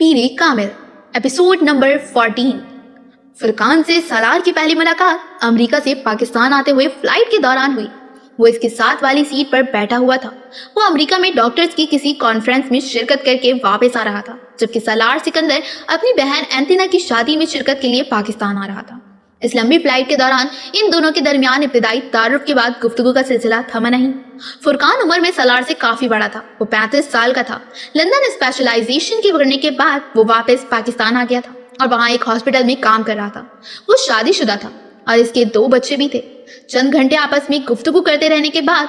पीरे कामिल episode number 14। Furqan से सलार की पहली मुलाकात अमेरिका से पाकिस्तान आते हुए फ्लाइट के दौरान हुई। वो इसके साथ वाली सीट पर बैठा हुआ था। वो अमेरिका में डॉक्टर्स की किसी कॉन्फ्रेंस में शिरकत करके वापस आ रहा था, जबकि सलार सिकंदर अपनी बहन एंथिना की शादी में शिरकत के लिए पाकिस्तान आ रहा था। इस लंबी फ्लाइट के दौरान इन दोनों के दरमियान इब्तिदाई तारुफ के बाद गुफ्तगू का सिलसिला थमा नहीं। फुरकान उम्र में सलार से काफी बड़ा था। वो 35 साल का था। लंदन स्पेशलाइजेशन के करने के बाद वो वापस पाकिस्तान आ गया था और वहाँ एक हॉस्पिटल में काम कर रहा था। वो शादीशुदा था और इसके 2 बच्चे भी थे। चंद घंटे आपस में गुफ्तगू करते रहने के बाद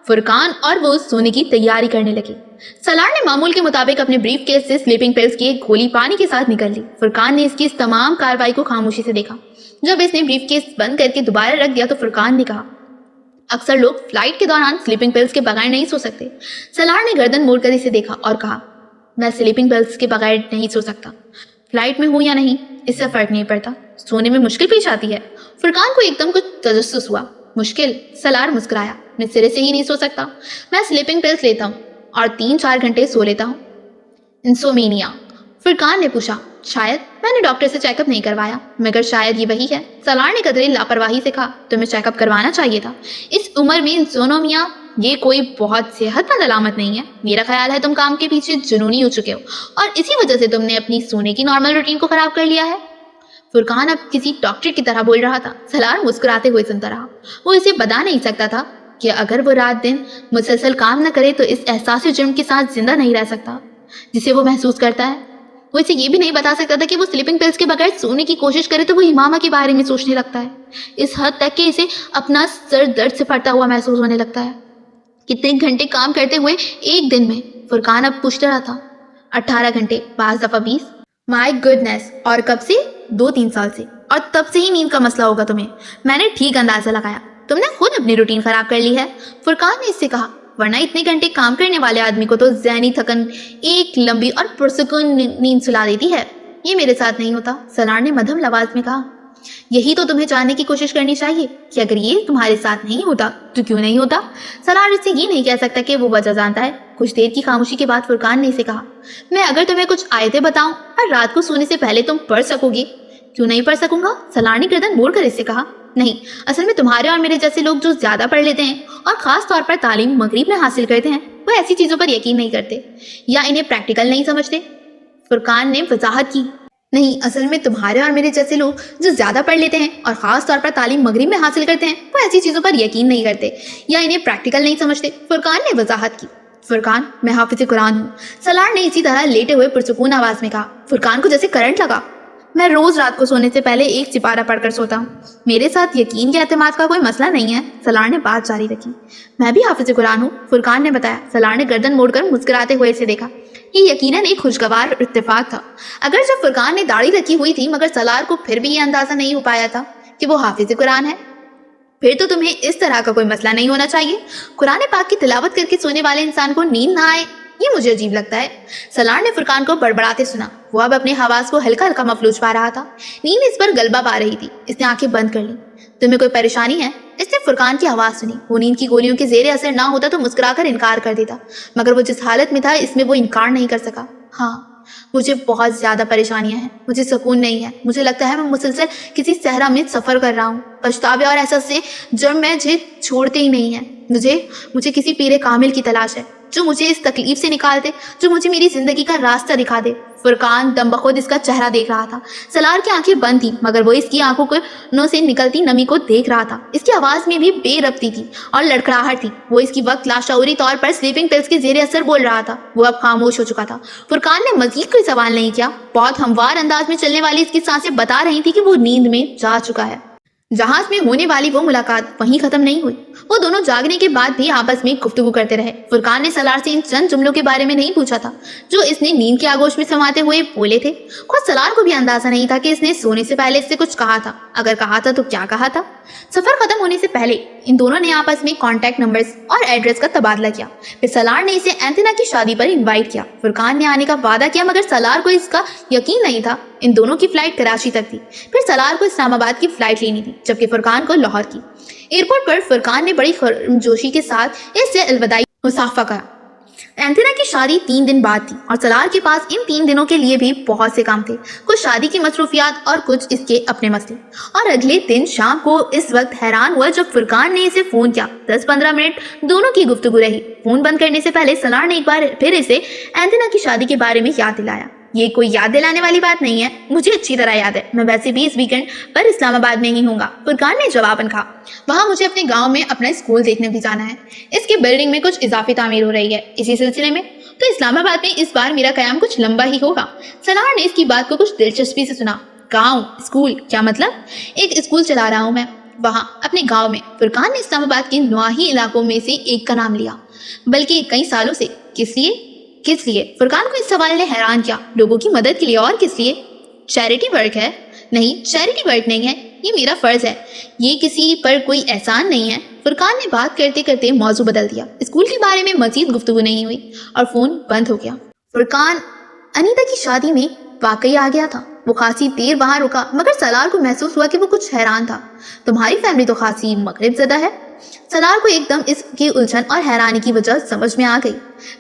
फुरकान और वो सोने की तैयारी करने लगे। सलार ने मामूल के मुताबिक अपने ब्रीफ केस से स्लीपिंग पिल्स की एक गोली पानी के साथ निकल ली। फुरकान ने इसकी इस तमाम कार्रवाई को खामोशी से देखा। जब इसने ब्रीफ केस बंद करके दोबारा रख दिया तो फुरकान ने कहा, अक्सर लोग फ्लाइट के दौरान स्लीपिंग पिल्स के बगैर नहीं सो सकते। सलार ने गर्दन मोड़कर इसे देखा और कहा, मैं स्लीपिंग पिल्स के बगैर नहीं सो सकता। फ्लाइट में हूं या नहीं इससे फर्क नहीं पड़ता, सोने में मुश्किल पेश आती है। फुरकान को एकदम कुछ तजस्सुस हुआ। मुश्किल? सलार मुस्कुराया, मैं सिरे से ही नहीं सो सकता। मैं स्लीपिंग पिल्स लेता हूँ और 3-4 घंटे सो लेता हूँ। इंसोमेनिया? फुरकान ने पूछा। शायद। मैंने डॉक्टर से चेकअप नहीं करवाया, मगर शायद ये वही है। सलार ने कदरे लापरवाही से कहा, तुम्हें चेकअप करवाना चाहिए था। इस उम्र में इंसोनोमिया ये कोई बहुत सेहतमंद अलामत नहीं है। मेरा ख्याल है तुम काम के पीछे जुनूनी हो चुके हो और इसी वजह से तुमने अपनी सोने की नॉर्मल रूटीन को खराब कर लिया है। फुरकान अब किसी डॉक्टर की तरह बोल रहा था। सलार मुस्कुराते हुए सुनता रहा। वो इसे बता नहीं सकता था कि अगर वो रात दिन मुसलसल काम न करे तो इस एहसास जुर्म के साथ जिंदा नहीं रह सकता जिसे वो महसूस करता है। वो इसे ये भी नहीं बता सकता था कि वो स्लीपिंग पिल्स के बगैर सोने की कोशिश करे तो वो इमामा के बारे में सोचने लगता है, इस हद तक कि इसे अपना सर दर्द से फटता हुआ महसूस होने लगता है। कितने घंटे काम करते हुए एक दिन में? फुरकान अब पूछता रहा था। 18 घंटे, 5 दफा 20। My goodness. और कब से? 2-3 साल से। और तब से ही नींद का मसला होगा तुम्हें। मैंने ठीक अंदाजा लगाया, तुमने खुद अपनी रूटीन खराब कर ली है। फुरकान ने इससे कहा, वरना इतने घंटे काम करने वाले आदमी को तो ज़हनी थकन एक लंबी और पुरसुकून नींद सुला देती है। ये मेरे साथ नहीं होता। सलार ने मध्यम आवाज में कहा। यही तो तुम्हें जानने की कोशिश करनी चाहिए कि अगर ये तुम्हारे साथ नहीं होता तो क्यों नहीं होता। सलार इससे ये नहीं कह सकता कि वो वजह जानता है। कुछ देर की खामोशी के बाद फुरकान ने इसे कहा, मैं अगर तुम्हें कुछ आयतें बताऊं और रात को सोने से पहले तुम पढ़ सकोगे। क्यों नहीं पढ़ सकूंगा? सलार ने गर्दन मोड़ कर इससे कहा। नहीं, असल में तुम्हारे और मेरे जैसे लोग जो ज्यादा पढ़ लेते हैं और खास तौर पर तालीम मगरिब में हासिल करते हैं, वो ऐसी चीजों पर यकीन नहीं करते या इन्हें प्रैक्टिकल नहीं समझते। फुरकान ने वजाहत की। नहीं, असल में तुम्हारे और मेरे जैसे लोग जो ज्यादा पढ़ लेते हैं और खास तौर पर तालीम मगरिब में हासिल करते हैं, वो ऐसी चीजों पर यकीन नहीं करते या इन्हें प्रैक्टिकल नहीं समझते। फुरकान ने वजाहत की। फुरकान, मैं हाफिज कुरान हूँ। सलार ने इसी तरह लेटे हुए पुरसुकून आवाज में कहा। फुरकान को जैसे करंट लगा। मैं रोज रात को सोने से पहले एक सिपारा पढ़कर सोता हूँ। मेरे साथ यकीन के एतमाद का कोई मसला नहीं है। सलार ने बात जारी रखी। मैं भी हाफिज कुरान हूँ, फुरकान ने बताया। सलार ने गर्दन मोड़कर मुस्कुराते हुए इसे देखा। ये यकीनन एक खुशगवार इत्तेफाक था। अगर जब फुरकान ने दाढ़ी रखी हुई थी मगर सलार को फिर भी ये अंदाजा नहीं हो पाया था कि वो हाफिज कुरान है, फिर तो तुम्हें इस तरह का कोई मसला नहीं होना चाहिए। कुरान पाक की तिलावत करके सोने वाले इंसान को नींद ना आए, ये मुझे अजीब लगता है। सलार ने फुरकान को बड़बड़ाते सुना। वो अब अपने हवास को हल्का हल्का मफलूज पा रहा था। नींद इस पर गलबा पा रही थी। इसने आंखें बंद कर ली। तुम्हें कोई परेशानी है? इसने फुरकान की आवाज सुनी। वो नींद की गोलियों के जेरे असर ना होता तो मुस्कुराकर इनकार कर देता, मगर वो जिस हालत में था इसमें वो इनकार नहीं कर सका। हाँ, मुझे बहुत ज्यादा परेशानियां हैं। मुझे सुकून नहीं है। मुझे लगता है मैं मुसलसल किसी सहरा में सफर कर रहा हूँ। पछतावे और एहसास से जब मुझे छोड़ते ही नहीं है। मुझे किसी पीरे कामिल की तलाश है जो मुझे इस तकलीफ से निकाल दे, जो मुझे मेरी जिंदगी का रास्ता दिखा दे। फुरकान दम बखुद इसका चेहरा देख रहा था। सलार की आंखें बंद थी मगर वो इसकी आंखों से निकलती नमी को देख रहा था। इसकी आवाज में भी बेरब्ती थी और लड़खड़ाहट थी। वो इसकी वक्त लाशऊरी तौर पर स्लीपिंग पिल्स के जेरे असर बोल रहा था। वो अब खामोश हो चुका था। फुरकान ने मजीद कोई सवाल नहीं किया। बहुत हमवार अंदाज में चलने वाली इसकी सांसें बता रही थी कि वो नींद में जा चुका है। जहाज में होने वाली वो मुलाकात वहीं खत्म नहीं हुई। वो दोनों जागने के बाद भी आपस में गुफ्तगू करते रहे। फुरकान ने सलार से इन चंद जुमलों के बारे में नहीं पूछा था जो इसने नींद के आगोश में समाते हुए बोले थे। खुद सलार को भी अंदाजा नहीं था कि इसने सोने से पहले इससे कुछ कहा था। अगर कहा था तो क्या कहा था। सफर खत्म होने से पहले इन दोनों ने आपस में कॉन्टैक्ट नंबर्स और एड्रेस का तबादला किया। फिर सलार ने इसे एंथिना की शादी पर इन्वाइट किया। फुरकान ने आने का वादा किया मगर सलार को इसका यकीन नहीं था। इन दोनों की फ्लाइट कराची तक थी। फिर सलार को इस्लामाबाद की फ्लाइट लेनी थी जबकि फुरकान को लाहौर की। एयरपोर्ट पर फुरकान ने बड़ी गर्मजोशी के साथ इससे अलविदाई मुसाफा करा। एंथेना की शादी 3 दिन बाद थी और सलार के पास इन 3 दिनों के लिए भी बहुत से काम थे, कुछ शादी की मसरूफियात और कुछ इसके अपने मसले। और अगले दिन शाम को इस वक्त हैरान हुआ जब फुरकान ने इसे फोन किया। 10-15 मिनट दोनों की गुफ्तगू रही। फोन बंद करने से पहले सलार ने एक बार फिर इसे एंथेना की शादी के बारे में याद दिलाया। ये कोई याद दिलाने वाली बात नहीं है, मुझे अच्छी तरह याद है, मैं वैसे भी इस वीकेंड पर इस्लामाबाद में ही हूँगा, फुरकान ने जवाबन कहा। वहाँ मुझे अपने गांव में अपना स्कूल देखने भी जाना है, इसकी बिल्डिंग में कुछ इजाफी तामीर हो रही है, इसी सिलसिले में तो इस्लामाबाद में इस बार मेरा कयाम कुछ लंबा ही होगा। सलार ने इसकी बात को कुछ दिलचस्पी से सुना। गाँव, स्कूल, क्या मतलब? एक स्कूल चला रहा हूँ मैं वहाँ अपने गाँव में। फुरकान ने इस्लामाबाद के नवाही इलाकों में से एक का नाम लिया, बल्कि कई सालों से। किस लिए? फुरकान को इस सवाल ने हैरान किया। लोगों की मदद के लिए, और किस लिए? चैरिटी वर्क है? नहीं, चैरिटी वर्क नहीं है, ये मेरा फर्ज है, ये किसी पर कोई एहसान नहीं है। फुरकान ने बात करते करते मौजू बदल दिया। स्कूल के बारे में मजीद गुफ्तगू नहीं हुई और फोन बंद हो गया। फुरकान अनीता की शादी में वाकई आ गया था। वो खासी देर वहां रुका, मगर सलार को महसूस हुआ कि वो कुछ हैरान था। तुम्हारी फैमिली तो खासी मगरिब ज़दा है। सलार को एकदम इसकी उलझन और हैरानी की वजह समझ में आ गई।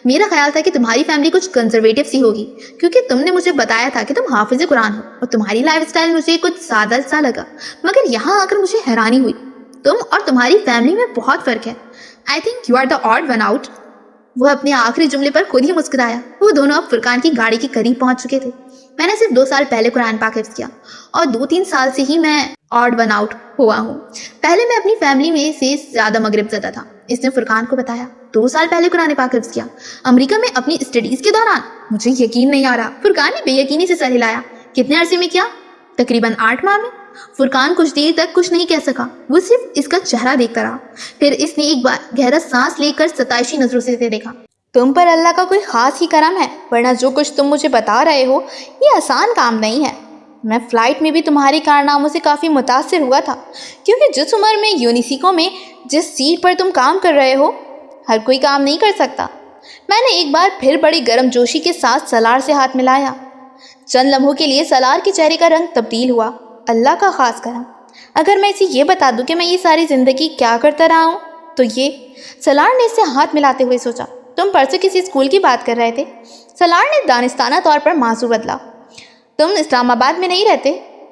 मेरा ख्याल था कि तुम्हारी फैमिली कुछ कंजर्वेटिव सी होगी, क्योंकि तुमने मुझे बताया था कि तुम हाफिज कुरान हो और तुम्हारी लाइफस्टाइल मुझे कुछ सादा सा लगा। मगर यहाँ आकर मुझे हैरानी हुई, तुम और तुम्हारी फैमिली में बहुत फर्क है। I think you are the odd one out. वो अपने आखिरी जुमले पर खुद ही मुस्कुराया। वो दोनों अब फुरकान की गाड़ी के करीब पहुंच चुके थे। मैंने सिर्फ 2 साल पहले कुरान पाक हिफ्ज़ किया और 2-3 साल से ही मैं ऑड वन आउट हुआ हूँ। पहले मैं अपनी फैमिली में से ज़्यादा मगरिब ज़दा था, इसने फुरकान को बताया। 2 साल पहले कुरान पाक हिफ्ज़ किया, अमेरिका में अपनी स्टडीज़ के दौरान। मुझे यकीन नहीं आ रहा। फुरकान ने बेयकीनी से सर हिलाया। कितने अरसे में किया? तकरीबन 8 माह में। फुरकान कुछ देर तक कुछ नहीं कह सका, वो सिर्फ इसका चेहरा देखता रहा। फिर इसने एक बार गहरा सांस लेकर सताइशी नजरों से देखा। तुम पर अल्लाह का कोई खास ही करम है, वरना जो कुछ तुम मुझे बता रहे हो ये आसान काम नहीं है। मैं फ़्लाइट में भी तुम्हारे कारनामों से काफ़ी मुतासिर हुआ था, क्योंकि जिस उम्र में यूनिसिको में जिस सीट पर तुम काम कर रहे हो हर कोई काम नहीं कर सकता। मैंने एक बार फिर बड़ी गर्मजोशी के साथ सलार से हाथ मिलाया। चंद लम्हों के लिए सलार के चेहरे का रंग तब्दील हुआ। अल्लाह का खास करम। अगर मैं इसे ये बता दूं कि मैं ये सारी ज़िंदगी क्या करता रहा हूँ तो ये। सलार ने इससे हाथ मिलाते हुए सोचा। तुम परसों किसी स्कूल की बात कर रहे थे। सलार ने दानिस्ताना तौर पर मासूर बदला। तुम इस्लामाबाद में नहीं रहते?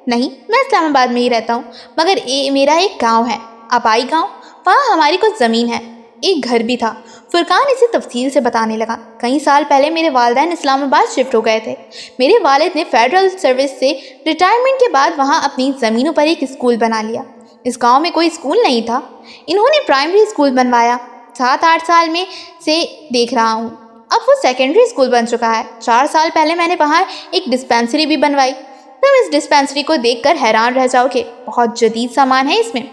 नहीं, मैं इस्लामाबाद में ही रहता हूँ, मगर मेरा एक गांव है, अपाई गांव। वहाँ हमारी कुछ ज़मीन है, एक घर भी था। फुरकान इसे तफसील से बताने लगा। कई साल पहले मेरे वालिदैन इस्लामाबाद शिफ्ट हो गए थे। मेरे वालिद ने फेडरल सर्विस से रिटायरमेंट के बाद वहाँ अपनी ज़मीनों पर एक स्कूल बना लिया। इस गांव में कोई स्कूल नहीं था, इन्होंने प्राइमरी स्कूल बनवाया। 7-8 साल में से देख रहा हूँ, अब वो सेकेंडरी स्कूल बन चुका है। 4 साल पहले मैंने वहाँ एक डिस्पेंसरी भी बनवाई। तुम इस डिस्पेंसरी को देखकर हैरान रह जाओगे, बहुत जदीद सामान है इसमें।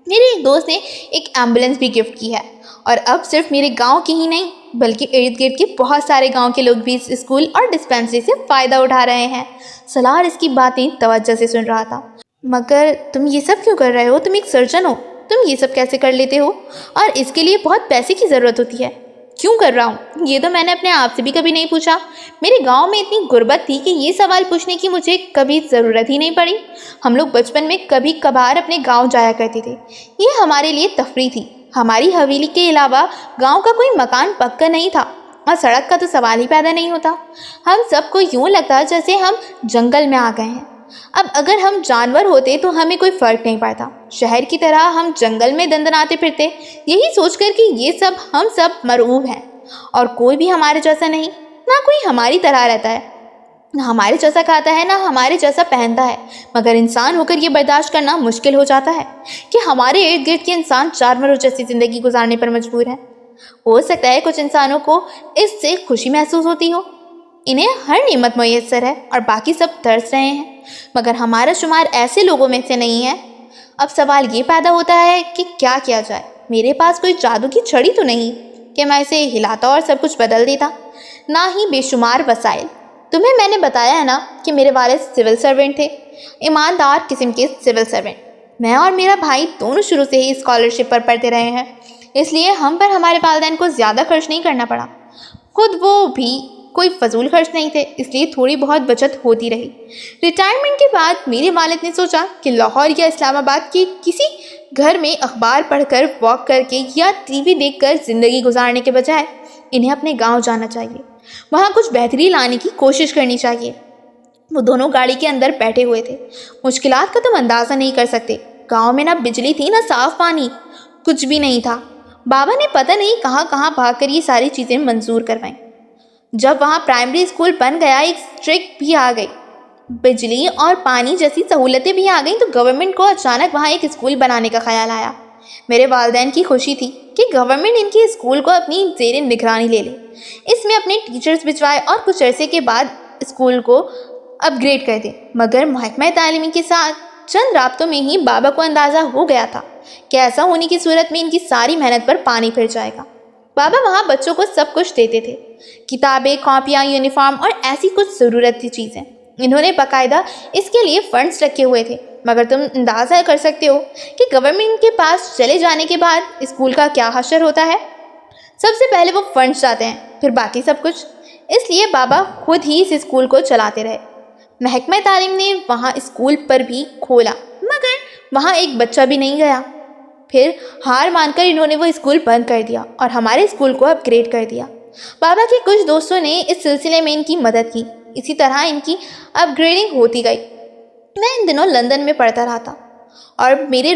मेरे एक दोस्त ने एक एम्बुलेंस भी गिफ्ट की है और अब सिर्फ मेरे गांव के ही नहीं बल्कि इर्द गिर्द के बहुत सारे गांव के लोग भी इस स्कूल और डिस्पेंसरी से फ़ायदा उठा रहे हैं। सलार इसकी बातें तवज्जो से सुन रहा था। मगर तुम ये सब क्यों कर रहे हो? तुम एक सर्जन हो, तुम ये सब कैसे कर लेते हो? और इसके लिए बहुत पैसे की ज़रूरत होती है। क्यों कर रहा हूँ ये तो मैंने अपने आप से भी कभी नहीं पूछा। मेरे गांव में इतनी गुर्बत थी कि ये सवाल पूछने की मुझे कभी ज़रूरत ही नहीं पड़ी। हम लोग बचपन में कभी कभार अपने गांव जाया करते थे, ये हमारे लिए तफरी थी। हमारी हवेली के अलावा गांव का कोई मकान पक्का नहीं था और सड़क का तो सवाल ही पैदा नहीं होता। हम सबको यूँ लगता जैसे हम जंगल में आ गए हैं। अब अगर हम जानवर होते तो हमें कोई फ़र्क नहीं पड़ता, शहर की तरह हम जंगल में दंदनाते फिरते, यही सोचकर कि ये सब हम सब मरऊब हैं और कोई भी हमारे जैसा नहीं, ना कोई हमारी तरह रहता है, ना हमारे जैसा खाता है, ना हमारे जैसा पहनता है। मगर इंसान होकर ये बर्दाश्त करना मुश्किल हो जाता है कि हमारे इर्द गिर्द के इंसान जानवरों जैसी ज़िंदगी गुजारने पर मजबूर हैं। हो सकता है कुछ इंसानों को इससे खुशी महसूस होती हो, इन्हें हर नेमत मुयस्सर है और बाकी सब तरस रहे हैं, मगर हमारा शुमार ऐसे लोगों में से नहीं है। अब सवाल ये पैदा होता है कि क्या किया जाए। मेरे पास कोई जादू की छड़ी तो नहीं कि मैं इसे हिलाता और सब कुछ बदल देता, ना ही बेशुमार वसाइल। तुम्हें मैंने बताया है ना कि मेरे वालिद सिविल सर्वेंट थे, ईमानदार किस्म के सिविल सर्वेंट। मैं और मेरा भाई दोनों शुरू से ही स्कॉलरशिप पर पढ़ते रहे हैं, इसलिए हम पर हमारे वालिदैन को ज़्यादा खर्च नहीं करना पड़ा। खुद वो भी कोई फजूल खर्च नहीं थे, इसलिए थोड़ी बहुत बचत होती रही। रिटायरमेंट के बाद मेरे वालिद ने सोचा कि लाहौर या इस्लामाबाद के किसी घर में अखबार पढ़कर, वॉक करके या टीवी देखकर ज़िंदगी गुजारने के बजाय انہیں اپنے گاؤں جانا چاہیے, وہاں کچھ بہتری لانے کی کوشش کرنی چاہیے. وہ دونوں گاڑی کے اندر بیٹھے ہوئے تھے. مشکلات کا تم اندازہ نہیں کر سکتے. گاؤں میں نہ بجلی تھی نہ صاف پانی, کچھ بھی نہیں تھا. بابا نے پتہ نہیں کہاں کہاں بھاگ کر یہ ساری چیزیں منظور کروائیں. جب وہاں پرائمری اسکول بن گیا, ایک اسٹرکٹ بھی آ گئی, بجلی اور پانی جیسی سہولتیں بھی آ گئیں, تو گورنمنٹ کو اچانک وہاں ایک اسکول بنانے کا خیال آیا. میرے والدین کی خوشی تھی کہ گورنمنٹ ان کے اسکول کو اپنی زیر نگرانی لے لے. اس میں اپنے ٹیچرز بھجوائے اور کچھ عرصے کے بعد اسکول کو اپ گریڈ کر دے. مگر محکمہ تعلیمی کے ساتھ چند رابطوں میں ہی بابا کو اندازہ ہو گیا تھا کہ ایسا ہونے کی صورت میں ان کی ساری محنت پر پانی پھر جائے گا. بابا وہاں بچوں کو سب کچھ دیتے تھے, کتابیں, کاپیاں, یونیفارم اور ایسی کچھ ضرورت کی چیزیں. انہوں نے باقاعدہ اس کے لیے فنڈز رکھے ہوئے تھے. مگر تم اندازہ کر سکتے ہو کہ گورنمنٹ کے پاس چلے جانے کے بعد اسکول کا کیا حشر ہوتا ہے. سب سے پہلے وہ فنڈز چاہتے ہیں, پھر باقی سب کچھ. اس لیے بابا خود ہی اس اسکول کو چلاتے رہے. محکمہ تعلیم نے وہاں اسکول پر بھی کھولا, مگر وہاں ایک بچہ بھی نہیں گیا. پھر ہار مان کر انہوں نے وہ اسکول بند کر دیا اور ہمارے اسکول کو اپ گریڈ کر دیا. بابا کے کچھ دوستوں نے اس سلسلے میں ان کی مدد کی. اسی طرح ان کی اپ گریڈنگ ہوتی گئی. میں ان دنوں لندن میں پڑھتا رہا تھا اور میرے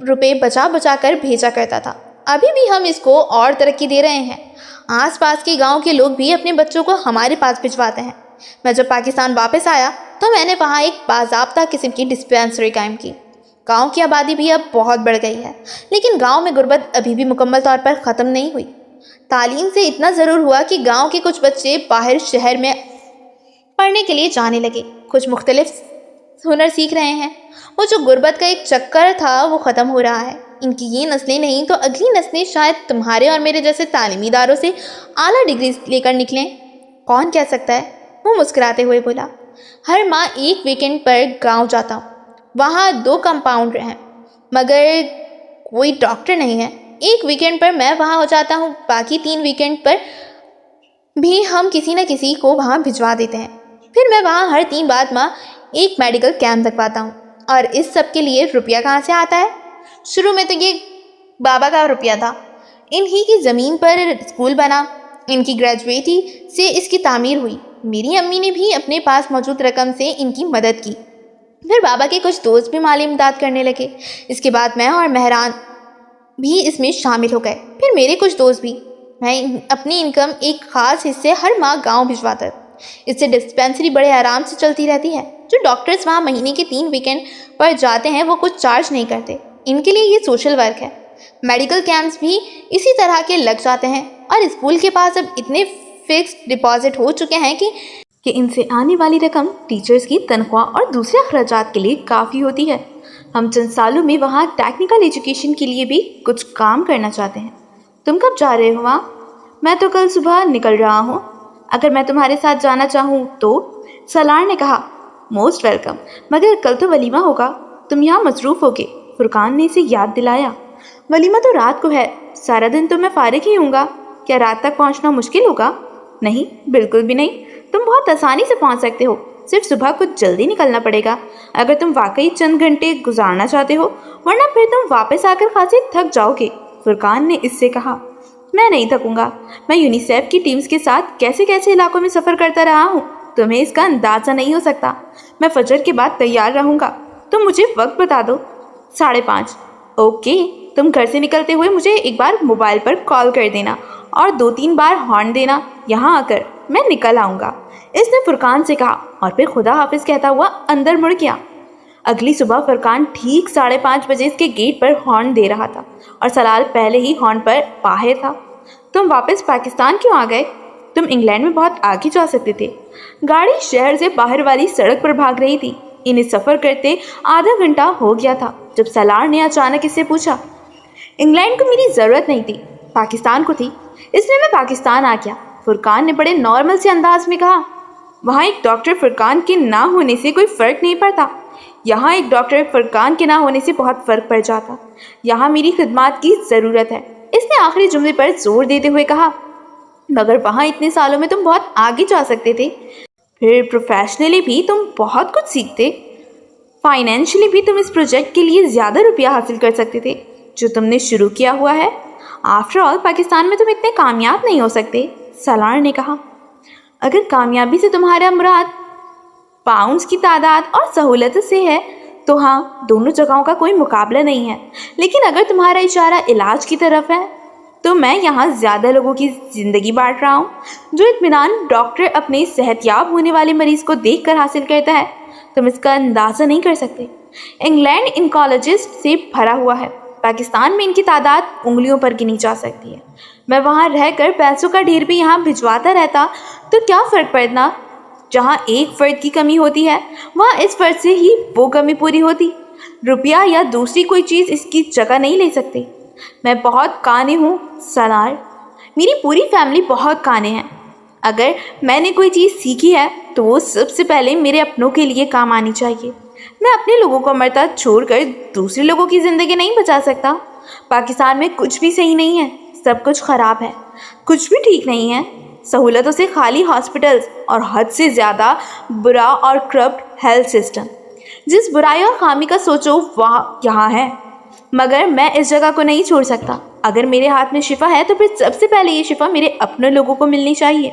روپے بچا بچا کر بھیجا کرتا تھا. ابھی بھی ہم اس کو اور ترقی دے رہے ہیں. آس پاس کے گاؤں کے لوگ بھی اپنے بچوں کو ہمارے پاس بھجواتے ہیں. میں جب پاکستان واپس آیا تو میں نے وہاں ایک باضابطہ قسم کی ڈسپینسری قائم کی. گاؤں کی آبادی بھی اب بہت بڑھ گئی ہے, لیکن گاؤں میں غربت ابھی بھی مکمل طور پر ختم نہیں ہوئی. تعلیم سے اتنا ضرور ہوا کہ گاؤں کے کچھ بچے باہر شہر میں پڑھنے کے لیے جانے لگے. کچھ مختلف ہنر سیکھ رہے ہیں. وہ جو غربت کا ایک چکر تھا وہ ختم ہو رہا ہے. ان کی یہ نسلیں نہیں تو اگلی نسلیں شاید تمہارے اور میرے جیسے تعلیمی اداروں سے اعلیٰ ڈگریز لے کر نکلیں. کون کہہ سکتا ہے, وہ مسکراتے ہوئے بولا. ہر ماہ ایک ویکینڈ پر گاؤں جاتا ہوں. وہاں 2 کمپاؤنڈر ہیں مگر کوئی ڈاکٹر نہیں ہے. ایک ویکینڈ پر میں وہاں ہو جاتا ہوں, باقی 3 ویکینڈ پر بھی ہم کسی نہ کسی کو وہاں بھجوا دیتے ہیں. پھر میں وہاں ہر 3 بعد ماہ ایک میڈیکل کیمپ لگواتا ہوں. اور اس سب کے لیے روپیہ کہاں سے آتا ہے؟ شروع میں تو یہ بابا کا روپیہ تھا. انہی کی زمین پر اسکول بنا, ان کی گریجویٹی سے اس کی تعمیر ہوئی. میری امی نے بھی اپنے پاس موجود رقم سے ان کی مدد کی. پھر بابا کے کچھ دوست بھی مالی امداد کرنے لگے. اس کے بعد میں اور مہران بھی اس میں شامل ہو گئے. پھر میرے کچھ دوست بھی. میں اپنی انکم ایک خاص حصے ہر ماہ گاؤں بھجواتا. اس سے ڈسپینسری بڑے آرام سے چلتی رہتی ہے. جو ڈاکٹرز وہاں مہینے کے 3 ویکینڈ پر جاتے ہیں وہ کچھ چارج نہیں کرتے. ان کے لیے یہ سوشل ورک ہے. میڈیکل کیمپس بھی اسی طرح کے لگ جاتے ہیں. اور اسکول کے پاس اب اتنے فکسڈ ڈپازٹ ہو چکے ہیں کہ ان سے آنے والی رقم ٹیچرز کی تنخواہ اور دوسرے اخراجات کے لیے کافی ہوتی ہے. ہم چند سالوں میں وہاں ٹیکنیکل ایجوکیشن کے لیے بھی کچھ کام کرنا چاہتے ہیں. تم کب جا رہے ہو وہاں؟ میں تو کل صبح نکل رہا ہوں. اگر میں تمہارے ساتھ جانا چاہوں تو؟ سالار نے کہا. موسٹ ویلکم, مگر کل تو ولیمہ ہوگا, تم یہاں مصروف ہوگے. فرقان نے اسے یاد دلایا. ولیمہ تو رات کو ہے, سارا دن تو میں فارغ ہی ہوں گا. کیا رات تک پہنچنا مشکل ہوگا؟ نہیں, بالکل بھی نہیں. تم بہت آسانی سے پہنچ سکتے ہو. صرف صبح کچھ جلدی نکلنا پڑے گا اگر تم واقعی چند گھنٹے گزارنا چاہتے ہو, ورنہ پھر تم واپس آ کر خاصی تھک جاؤ گے. فرقان نے اس سے کہا. میں نہیں تھکوں گا. میں یونیسیف کی ٹیمز کے ساتھ کیسے علاقوں میں سفر کرتا رہا ہوں, تمہیں اس کا اندازہ نہیں ہو سکتا. میں فجر کے بعد تیار رہوں گا. تم مجھے وقت بتا دو. 5:30. اوکے, تم گھر سے نکلتے ہوئے مجھے ایک بار موبائل پر کال کر دینا اور 2-3 بار ہارن دینا. یہاں آ کر میں نکل آؤں گا, اس نے فرقان سے کہا اور پھر خدا حافظ کہتا ہوا اندر مڑ گیا. اگلی صبح فرقان ٹھیک 5:30 بجے اس کے گیٹ پر ہارن دے رہا تھا اور سلال پہلے ہی ہارن پر باہر تھا. تم واپس پاکستان کیوں آ گئے؟ تم انگلینڈ میں بہت آگے جا سکتے تھے. گاڑی شہر سے باہر والی سڑک پر بھاگ رہی تھی. انہیں سفر کرتے آدھا گھنٹہ ہو گیا تھا جب سالار نے اچانک اس سے پوچھا. انگلینڈ کو میری ضرورت نہیں تھی, پاکستان کو تھی, اس لیے میں پاکستان آ گیا. فرقان نے بڑے نارمل سے انداز میں کہا. وہاں ایک ڈاکٹر فرقان کے نہ ہونے سے کوئی فرق نہیں پڑتا. یہاں ایک ڈاکٹر فرقان کے نہ ہونے سے بہت فرق پڑ جاتا. یہاں میری خدمات کی ضرورت ہے, اس نے آخری جملے پر زور دیتے ہوئے کہا. مگر وہاں اتنے سالوں میں تم بہت آگے جا سکتے تھے. پھر پروفیشنلی بھی تم بہت کچھ سیکھتے. فائنینشلی بھی تم اس پروجیکٹ کے لیے زیادہ روپیہ حاصل کر سکتے تھے جو تم نے شروع کیا ہوا ہے. آفٹر آل پاکستان میں تم اتنے کامیاب نہیں ہو سکتے. سالار نے کہا۔ اگر کامیابی سے تمہارا مراد پاؤنڈز کی تعداد اور سہولت سے ہے تو ہاں، دونوں جگہوں کا کوئی مقابلہ نہیں ہے، لیکن اگر تمہارا اشارہ علاج کی طرف ہے تو میں یہاں زیادہ لوگوں کی زندگی بانٹ رہا ہوں۔ جو اطمینان ڈاکٹر اپنے صحت یاب ہونے والے مریض کو دیکھ کر حاصل کرتا ہے، تم اس کا اندازہ نہیں کر سکتے۔ انگلینڈ انکالوجسٹ سے بھرا ہوا ہے، پاکستان میں ان کی تعداد انگلیوں پر گنی جا سکتی ہے۔ میں وہاں رہ کر پیسوں کا ڈھیر بھی یہاں بھجواتا رہتا تو کیا فرق پڑنا؟ جہاں ایک فرد کی کمی ہوتی ہے وہاں اس فرد سے ہی وہ کمی پوری ہوتی۔ روپیہ یا دوسری کوئی چیز اس کی جگہ نہیں لے سکتے۔ میں بہت کانے ہوں سالار، میری پوری فیملی بہت کانے ہیں۔ اگر میں نے کوئی چیز سیکھی ہے تو وہ سب سے پہلے میرے اپنوں کے لیے کام آنی چاہیے۔ میں اپنے لوگوں کو مرتا چھوڑ کر دوسرے لوگوں کی زندگی نہیں بچا سکتا۔ پاکستان میں کچھ بھی صحیح نہیں ہے، سب کچھ خراب ہے، کچھ بھی ٹھیک نہیں ہے۔ سہولتوں سے خالی ہاسپٹلز اور حد سے زیادہ برا اور کرپٹ ہیلتھ سسٹم۔ جس برائی اور خامی کا سوچو وہاں یہاں ہے، مگر میں اس جگہ کو نہیں چھوڑ سکتا۔ اگر میرے ہاتھ میں شفا ہے تو پھر سب سے پہلے یہ شفا میرے اپنے لوگوں کو ملنی چاہیے۔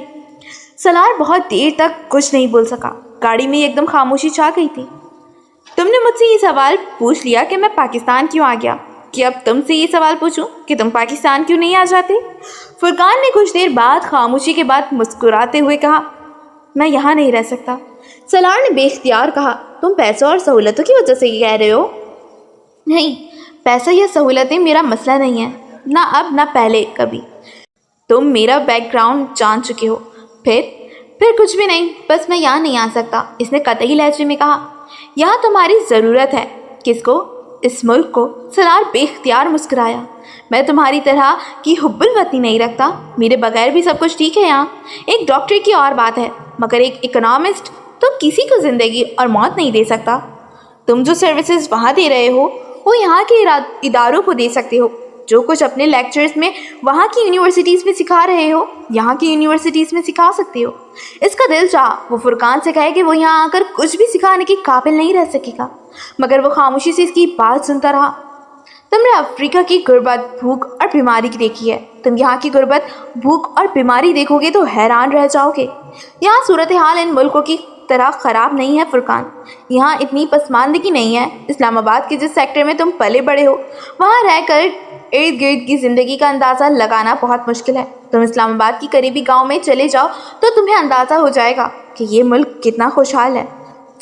سالار بہت دیر تک کچھ نہیں بول سکا۔ گاڑی میں ایک دم خاموشی چھا گئی تھی۔ تم نے مجھ سے یہ سوال پوچھ لیا کہ میں پاکستان کیوں آ گیا، کہ اب تم سے یہ سوال پوچھوں کہ تم پاکستان کیوں نہیں آ جاتے؟ فرقان نے کچھ دیر بعد خاموشی کے بعد مسکراتے ہوئے کہا، میں یہاں نہیں رہ سکتا۔ سالار نے بے اختیار کہا، تم پیسوں اور سہولتوں کی وجہ سے یہ کہہ رہے ہو؟ نہیں، پیسہ یا سہولتیں میرا مسئلہ نہیں ہے، نہ اب نہ پہلے کبھی۔ تم میرا بیک گراؤنڈ جان چکے ہو۔ پھر کچھ بھی نہیں، بس میں یہاں نہیں آ سکتا، اس نے قطعی لہجے میں کہا۔ یہاں تمہاری ضرورت ہے۔ کس کو؟ اس ملک کو۔ سالار بے اختیار مسکرایا۔ میں تمہاری طرح کی حب الوطنی نہیں رکھتا، میرے بغیر بھی سب کچھ ٹھیک ہے یہاں۔ ایک ڈاکٹر کی اور بات ہے، مگر ایک اکنامسٹ تو کسی کو زندگی اور موت نہیں دے سکتا۔ تم جو سروسز وہاں دے رہے ہو وہ یہاں کے اداروں کو دے سکتے ہو۔ جو کچھ اپنے لیکچرز میں وہاں کی یونیورسٹیز میں سکھا رہے ہو یہاں کی یونیورسٹیز میں سکھا سکتے ہو۔ اس کا دل چاہا وہ فرقان سے کہے کہ وہ یہاں آ کر کچھ بھی سکھانے کے قابل نہیں رہ سکے گا، مگر وہ خاموشی سے اس کی بات سنتا رہا۔ تم نے افریقہ کی غربت، بھوک اور بیماری کی دیکھی ہے، تم یہاں کی غربت، بھوک اور بیماری دیکھو گے تو حیران رہ جاؤ گے۔ یہاں صورتحال ان ملکوں کی طرح خراب نہیں ہے فرقان، یہاں اتنی پسماندگی نہیں ہے۔ اسلام آباد کے جس سیکٹر میں تم پلے بڑے ہو وہاں رہ کر ارد گرد کی زندگی کا اندازہ لگانا بہت مشکل ہے۔ تم اسلام آباد کی قریبی گاؤں میں چلے جاؤ تو تمہیں اندازہ ہو جائے گا کہ یہ ملک کتنا خوشحال ہے۔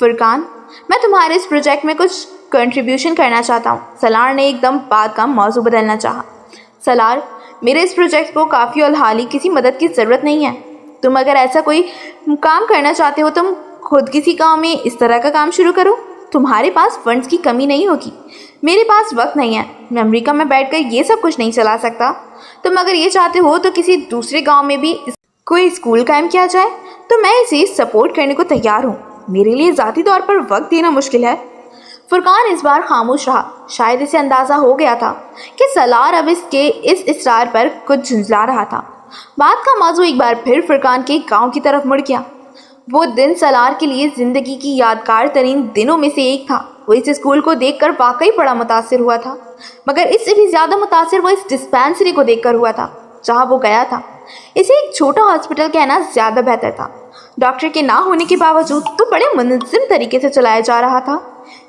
فرقان، میں تمہارے اس پروجیکٹ میں کچھ کنٹریبیوشن کرنا چاہتا ہوں۔ سالار نے ایک دم بات کا موضوع بدلنا چاہا۔ سالار، میرے اس پروجیکٹ کو کافی اور حالی کسی مدد کی ضرورت نہیں ہے۔ تم اگر ایسا کوئی کام کرنا چاہتے ہو تم خود کسی گاؤں میں اس طرح کا کام شروع کرو، تمہارے پاس فنڈز کی کمی نہیں ہوگی۔ میرے پاس وقت نہیں ہے، میں امریکہ میں بیٹھ کر یہ سب کچھ نہیں چلا سکتا۔ تم اگر یہ چاہتے ہو تو کسی دوسرے گاؤں میں بھی کوئی اسکول قائم کیا جائے تو میں اسے سپورٹ کرنے کو تیار ہوں۔ میرے لیے ذاتی طور پر وقت دینا مشکل ہے۔ فرقان اس بار خاموش رہا، شاید اسے اندازہ ہو گیا تھا کہ سالار اب اس اصرار پر کچھ جھنجلا رہا تھا۔ بات کا موضوع ایک بار پھر فرقان کے گاؤں کی طرف مڑ گیا۔ وہ دن سالار کے لیے زندگی کی یادگار ترین دنوں میں سے ایک تھا۔ وہ اس اسکول کو دیکھ کر واقعی بڑا متاثر ہوا تھا، مگر اس سے بھی زیادہ متاثر وہ اس ڈسپینسری کو دیکھ کر ہوا تھا جہاں وہ گیا تھا۔ اسے ایک چھوٹا ہاسپٹل کہنا زیادہ بہتر تھا۔ ڈاکٹر کے نہ ہونے کے باوجود تو بڑے منظم طریقے سے چلایا جا رہا تھا۔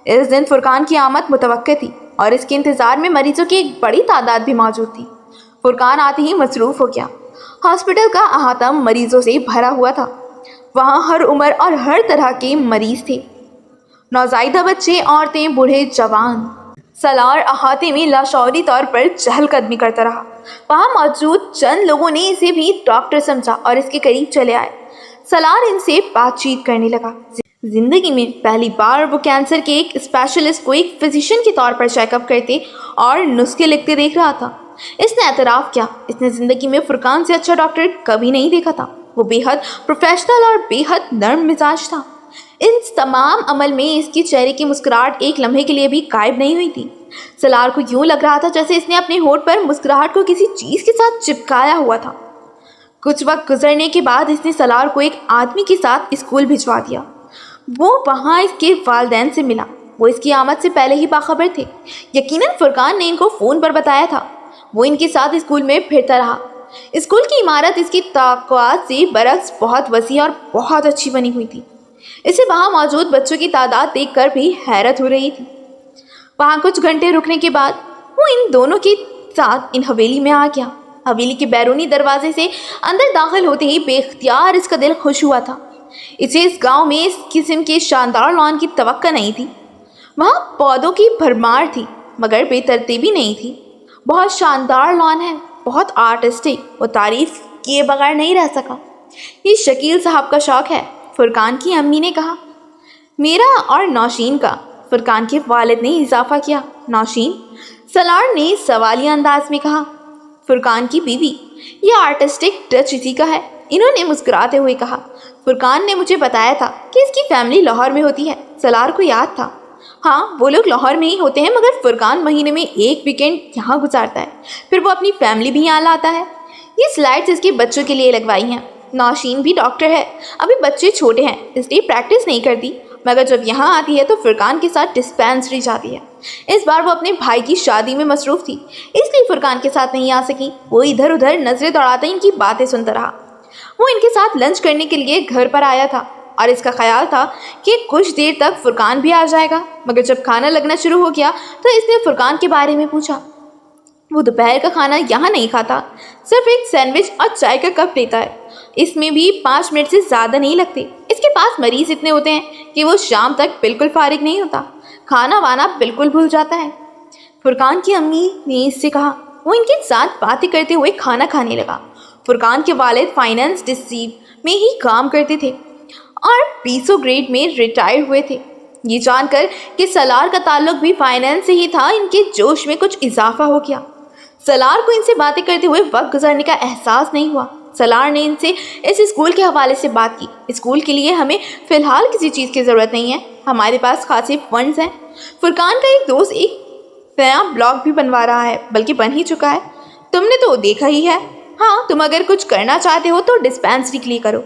اس دن فرقان کی آمد متوقع تھی اور اس کے انتظار میں مریضوں کی ایک بڑی تعداد بھی موجود تھی۔ فرقان آتے ہی مصروف ہو گیا۔ ہاسپٹل کا احاطہ مریضوں سے بھرا ہوا تھا۔ وہاں ہر عمر اور ہر طرح کے مریض تھے، نوزائیدہ بچے، عورتیں، بوڑھے، جوان۔ سالار احاطے میں لاشعوری طور پر چہل قدمی کرتا رہا۔ وہاں موجود چند لوگوں نے اسے بھی ڈاکٹر سمجھا اور اس کے قریب چلے آئے۔ سالار ان سے بات چیت کرنے لگا۔ زندگی میں پہلی بار وہ کینسر کے ایک اسپیشلسٹ کو ایک فزیشین کے طور پر چیک اپ کرتے اور نسخے لکھتے دیکھ رہا تھا۔ اس نے اعتراف کیا، اس نے زندگی میں فرقان سے اچھا ڈاکٹر کبھی نہیں دیکھا تھا۔ وہ بے حد پروفیشنل اور بے حد نرم مزاج تھا۔ اس تمام عمل میں اس کی چہرے کی مسکراہٹ ایک لمحے کے لیے بھی غائب نہیں ہوئی تھی۔ سالار کو یوں لگ رہا تھا جیسے اس نے اپنے ہونٹ پر مسکراہٹ کو کسی چیز کے ساتھ چپکایا ہوا تھا۔ کچھ وقت گزرنے کے بعد اس نے سالار کو ایک آدمی کے ساتھ اسکول بھجوا دیا۔ وہ وہاں اس کے والدین سے ملا۔ وہ اس کی آمد سے پہلے ہی باخبر تھے۔ یقیناً فرقان نے ان کو فون پر بتایا تھا۔ وہ ان کے ساتھ اسکول میں پھرتا رہا۔ स्कूल की इमारत इसकी ताक़त से बरक्स बहुत वसी और बहुत अच्छी बनी हुई थी। इसे वहाँ मौजूद बच्चों की तादाद देखकर भी हैरत हो रही थी। वहाँ कुछ घंटे रुकने के बाद वो इन दोनों के साथ इन हवेली में आ गया। हवेली के बैरूनी दरवाजे से अंदर दाखिल होते ही बेख्तियार इसका दिल खुश हुआ था। इसे इस गांव में इस किस्म के शानदार लॉन की तवक्को नहीं थी। वहाँ पौधों की भरमार थी मगर बेतरतीबी नहीं थी। बहुत शानदार लॉन है, बहुत आर्टिस्टिक। वो तारीफ किए बगैर नहीं रह सका। ये शकील साहब का शौक है, फुरकान की अम्मी ने कहा। मेरा और नौशीन का, फुरकान के वालिद ने इजाफा किया। नौशीन? सलार ने सवालिया अंदाज में कहा। फुरकान की बीवी, ये आर्टिस्टिक टच इसी का है, इन्होंने मुस्कुराते हुए कहा। फुरकान ने मुझे बताया था कि इसकी फैमिली लाहौर में होती है। सलार को याद था। हाँ, वो लोग लाहौर में ही होते हैं मगर फुरकान महीने में एक वीकेंड यहाँ गुजारता है, फिर वो अपनी फैमिली भी यहाँ लाता है। ये स्लाइड्स इसके बच्चों के लिए लगवाई हैं। नौशीन भी डॉक्टर है, अभी बच्चे छोटे हैं इसलिए प्रैक्टिस नहीं करती, मगर जब यहाँ आती है तो फुरकान के साथ डिस्पेंसरी जाती है। इस बार वो अपने भाई की शादी में मसरूफ़ थी इसलिए फुरकान के साथ नहीं आ सकी। वो इधर उधर नजरें दौड़ाते इनकी बातें सुनता रहा। वो इनके साथ लंच करने के लिए घर पर आया था और इसका ख्याल था कि कुछ देर तक फुरकान भी आ जाएगा, मगर जब खाना लगना शुरू हो गया तो इसने फुरकान के बारे में पूछा। वो दोपहर का खाना यहाँ नहीं खाता, सिर्फ एक सैंडविच और चाय का कप लेता है। इसमें भी 5 मिनट से ज़्यादा नहीं लगते। इसके पास मरीज़ इतने होते हैं कि वो शाम तक बिल्कुल फारिग नहीं होता, खाना वाना बिल्कुल भूल जाता है। फुरकान की अम्मी ने इससे कहा। वो इनके साथ बातें करते हुए खाना खाने लगा। फुरकान के वालिद फाइनेंस डिस्ट्रिक्ट में ही काम करते थे और पीसो ग्रेड में रिटायर हुए थे। ये जानकर कि सलार का ताल्लुक भी फाइनेंस से ही था, इनके जोश में कुछ इजाफा हो गया। सलार को इनसे बातें करते हुए वक्त गुजरने का एहसास नहीं हुआ। सलार ने इनसे इस स्कूल के हवाले से बात की। स्कूल के लिए हमें फ़िलहाल किसी चीज़ की ज़रूरत नहीं है, हमारे पास खासे फंड्स हैं। फुरकान का एक दोस्त एक नया ब्लॉग भी बनवा रहा है, बल्कि बन ही चुका है, तुमने तो देखा ही है। हाँ, तुम अगर कुछ करना चाहते हो तो डिस्पेंसरी के लिए करो।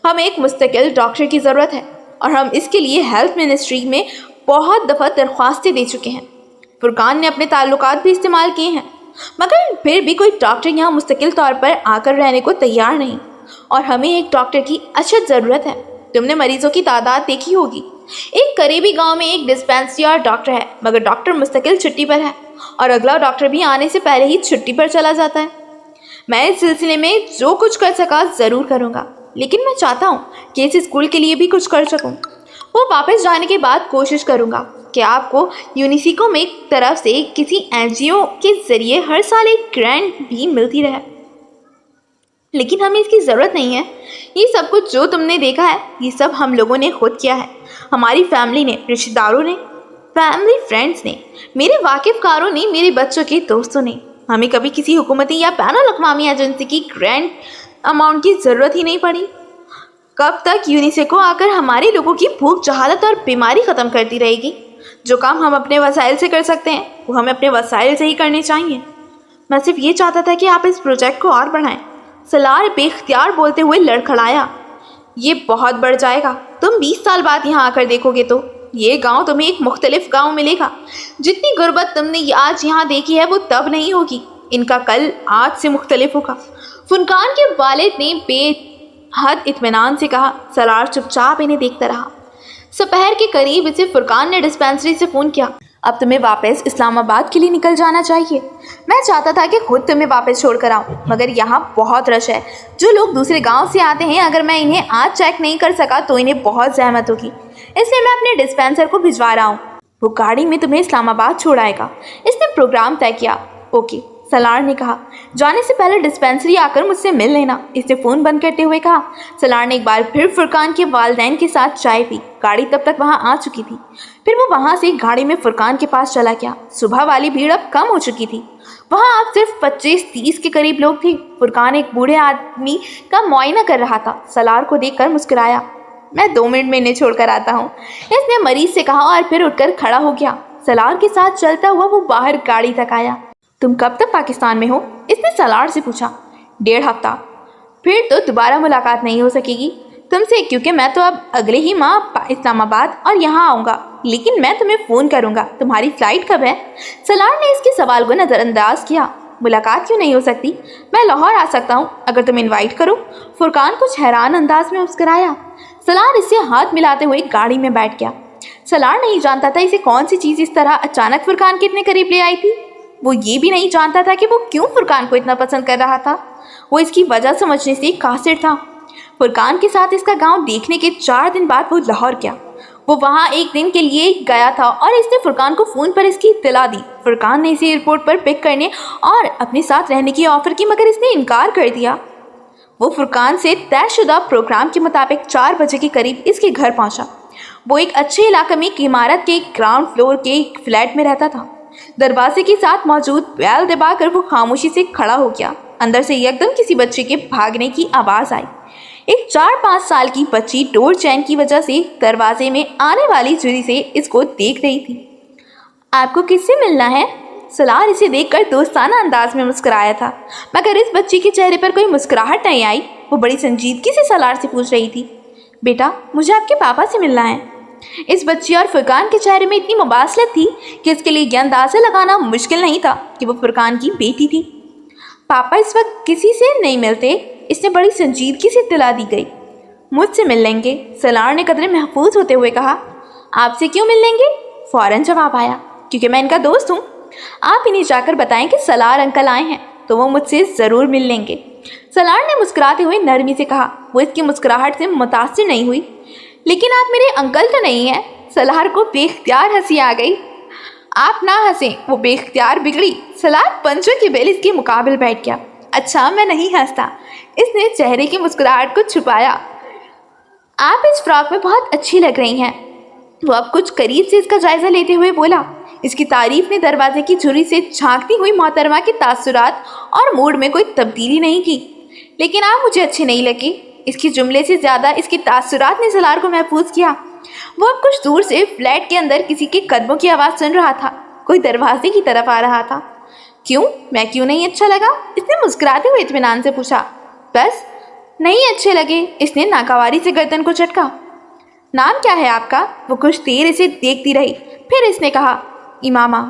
हमें एक मुस्तकिल डॉक्टर की ज़रूरत है और हम इसके लिए हेल्थ मिनिस्ट्री में बहुत दफ़ा दरख्वास्तें दे चुके हैं। फुरकान ने अपने ताल्लुकात भी इस्तेमाल किए हैं, मगर फिर भी कोई डॉक्टर यहाँ मुस्तकिल तौर पर आकर रहने को तैयार नहीं और हमें एक डॉक्टर की अशद ज़रूरत है। तुमने मरीज़ों की तादाद देखी होगी। एक करीबी गांव में एक डिस्पेंसरी और डॉक्टर है, मगर डॉक्टर मुस्तकिल छुट्टी पर है और अगला डॉक्टर भी आने से पहले ही छुट्टी पर चला जाता है। मैं इस सिलसिले में जो कुछ कर सका ज़रूर करूँगा, लेकिन मैं चाहता हूँ कि इस स्कूल के लिए भी कुछ कर सकूँ। वो वापस जाने के बाद कोशिश करूँगा कि आपको यूनिसिको में एक तरफ से किसी NGO के ज़रिए हर साल एक ग्रांट भी मिलती रहे, लेकिन हमें इसकी ज़रूरत नहीं है। ये सब कुछ जो तुमने देखा है ये सब हम लोगों ने खुद किया है। हमारी फैमिली ने, रिश्तेदारों ने, फैमिली फ्रेंड्स ने, मेरे वाकिफ़कारों ने, मेरे बच्चों के दोस्तों ने। हमें कभी किसी हुकूमती या बैनुल अक़वामी एजेंसी की ग्रांट अमाउंट की ज़रूरत ही नहीं पड़ी। कब तक यूनिसेको आकर हमारे लोगों की भूख, जहालत और बीमारी ख़त्म करती रहेगी? जो काम हम अपने वसाइल से कर सकते हैं वो हमें अपने वसाइल से ही करने चाहिए। मैं सिर्फ ये चाहता था कि आप इस प्रोजेक्ट को और बढ़ाएं। सलार बेख्तियार बोलते हुए लड़खड़ाया। ये बहुत बढ़ जाएगा। तुम 20 साल बाद यहाँ आकर देखोगे तो ये गांव तुम्हें एक मुख्तलिफ गांव मिलेगा। जितनी गुर्बत तुमने आज यहाँ देखी है वो तब नहीं होगी। इनका कल आज से मुख्तलिफ होगा। फुरकान के वालिद ने बेहद इत्मीनान से कहा। सलार चुपचाप इन्हें देखता रहा। दोपहर के करीब इसे फुरकान ने डिस्पेंसरी से फ़ोन किया। अब तुम्हें वापस इस्लामाबाद के लिए निकल जाना चाहिए। मैं चाहता था कि खुद तुम्हें वापस छोड़ कर आऊँ, मगर यहाँ बहुत रश है। जो लोग दूसरे गांव से आते हैं, अगर मैं इन्हें आज चेक नहीं कर सका तो इन्हें बहुत जहमत होगी, इसलिए मैं अपने डिस्पेंसर को भिजवा रहा हूँ। वो गाड़ी में तुम्हें इस्लामाबाद छोड़ आएगा। इसने प्रोग्राम तय किया। ओके, सलार ने कहा। जाने से पहले डिस्पेंसरी आकर मुझसे मिल लेना, इसने फ़ोन बंद करते हुए कहा। सलार ने एक बार फिर फुरकान के वालिदैन के साथ चाय पी। गाड़ी तब तक वहाँ आ चुकी थी। फिर वो वहाँ से गाड़ी में फुरकान के पास चला गया। सुबह वाली भीड़ अब कम हो चुकी थी। वहाँ अब सिर्फ 25-30 के करीब लोग थे। फुरकान एक बूढ़े आदमी का मुआयना कर रहा था। सलार को देखकर मुस्कुराया। मैं 2 मिनट में इन्हें छोड़कर आता हूँ, इसने मरीज से कहा और फिर उठकर खड़ा हो गया। सलार के साथ चलता हुआ वो बाहर गाड़ी तक आया। तुम कब तक पाकिस्तान में हो? इसने सलार से पूछा। 1.5 हफ्ता। फिर तो दोबारा मुलाकात नहीं हो सकेगी तुमसे, क्योंकि मैं तो अब अगले ही माह इस्लामाबाद और यहाँ आऊँगा, लेकिन मैं तुम्हें फ़ोन करूँगा। तुम्हारी फ़्लाइट कब है? सलार ने इसके सवाल को नज़रअंदाज किया। मुलाकात क्यों नहीं हो सकती? मैं लाहौर आ सकता हूँ अगर तुम इनवाइट करो। फुरकान कुछ हैरान अंदाज में मुस्कुराया। सलार इससे हाथ मिलाते हुए गाड़ी में बैठ गया। सलार नहीं जानता था इसे कौन सी चीज़ इस तरह अचानक फुरकान के इतने करीब ले आई थी। वो ये भी नहीं जानता था कि वो क्यों फुरकान को इतना पसंद कर रहा था। वो इसकी वजह समझने से कासिर था। फुरकान के साथ इसका गांव देखने के 4 दिन बाद वो लाहौर गया। वो वहाँ 1 दिन के लिए गया था और इसने फुरकान को फ़ोन पर इसकी इत्तला दी। फुरकान ने इसे एयरपोर्ट पर पिक करने और अपने साथ रहने की ऑफ़र की, मगर इसने इनकार कर दिया। वो फुरकान से तयशुदा प्रोग्राम के मुताबिक 4 बजे के करीब इसके घर पहुँचा। वो एक अच्छे इलाके में एक इमारत के ग्राउंड फ्लोर के एक फ्लैट में रहता था। दरवाजे के साथ मौजूद बैल दबाकर वो खामोशी से खड़ा हो गया। अंदर से एकदम किसी बच्चे के भागने की आवाज़ आई। एक 4-5 साल की बच्ची डोर चैन की वजह से दरवाजे में आने वाली झुर्री से इसको देख रही थी। आपको किससे मिलना है? सलार इसे देखकर दोस्ताना अंदाज में मुस्कुराया था, मगर इस बच्ची के चेहरे पर कोई मुस्कुराहट नहीं आई। वो बड़ी संजीदगी से सलार से पूछ रही थी, बेटा मुझे आपके पापा से मिलना है। इस बच्ची और फुरकान के चेहरे में इतनी मुबासलत थी कि इसके लिए यह अंदाज़ा लगाना मुश्किल नहीं था कि वो फुरकान की बेटी थी। पापा इस वक्त किसी से नहीं मिलते, इसने बड़ी संजीदगी से इत्तला दी गई। मुझसे मिल लेंगे, सलार ने कदरे महफूज होते हुए कहा। आपसे क्यों मिल लेंगे? फ़ौरन जवाब आया, क्योंकि मैं इनका दोस्त हूँ। आप इन्हें जाकर बताएं कि सलार अंकल आए हैं तो वो मुझसे ज़रूर मिल लेंगे। सलार ने मुस्कुराते हुए नरमी से कहा। वो इसकी मुस्कुराहट से मुतासिर नहीं हुई। लेकिन आप मेरे अंकल तो नहीं हैं। सलार को बेख्तियार हंसी आ गई। आप ना हंसें, वो बेख्तियार बिगड़ी। सलार पंचों के बेल इसके मुकाबले बैठ गया। अच्छा मैं नहीं हंसता, इसने चेहरे की मुस्कुराहट को छुपाया। आप इस फ्रॉक में बहुत अच्छी लग रही हैं। वो अब कुछ करीब से इसका जायज़ा लेते हुए बोला। इसकी तारीफ ने दरवाजे की झुर्री से झांकती हुई मोहतरमा के तासुरात और मूड में कोई तब्दीली नहीं की। लेकिन आप मुझे अच्छे नहीं लगे। इसके जुमले से ज़्यादा इसके तासुरात ने सलार को महफूज किया। वो अब कुछ दूर से फ्लैट के अंदर किसी के कदमों की आवाज़ सुन रहा था। कोई दरवाजे की तरफ आ रहा था। क्यों? मैं क्यों नहीं अच्छा लगा? इसने मुस्कुराते हुए इत्मीनान से पूछा। बस नहीं अच्छे लगे, इसने नाकावारी से गर्दन को झटका। नाम क्या है आपका? वो कुछ देर इसे देखती रही, फिर इसने कहा, इमामा।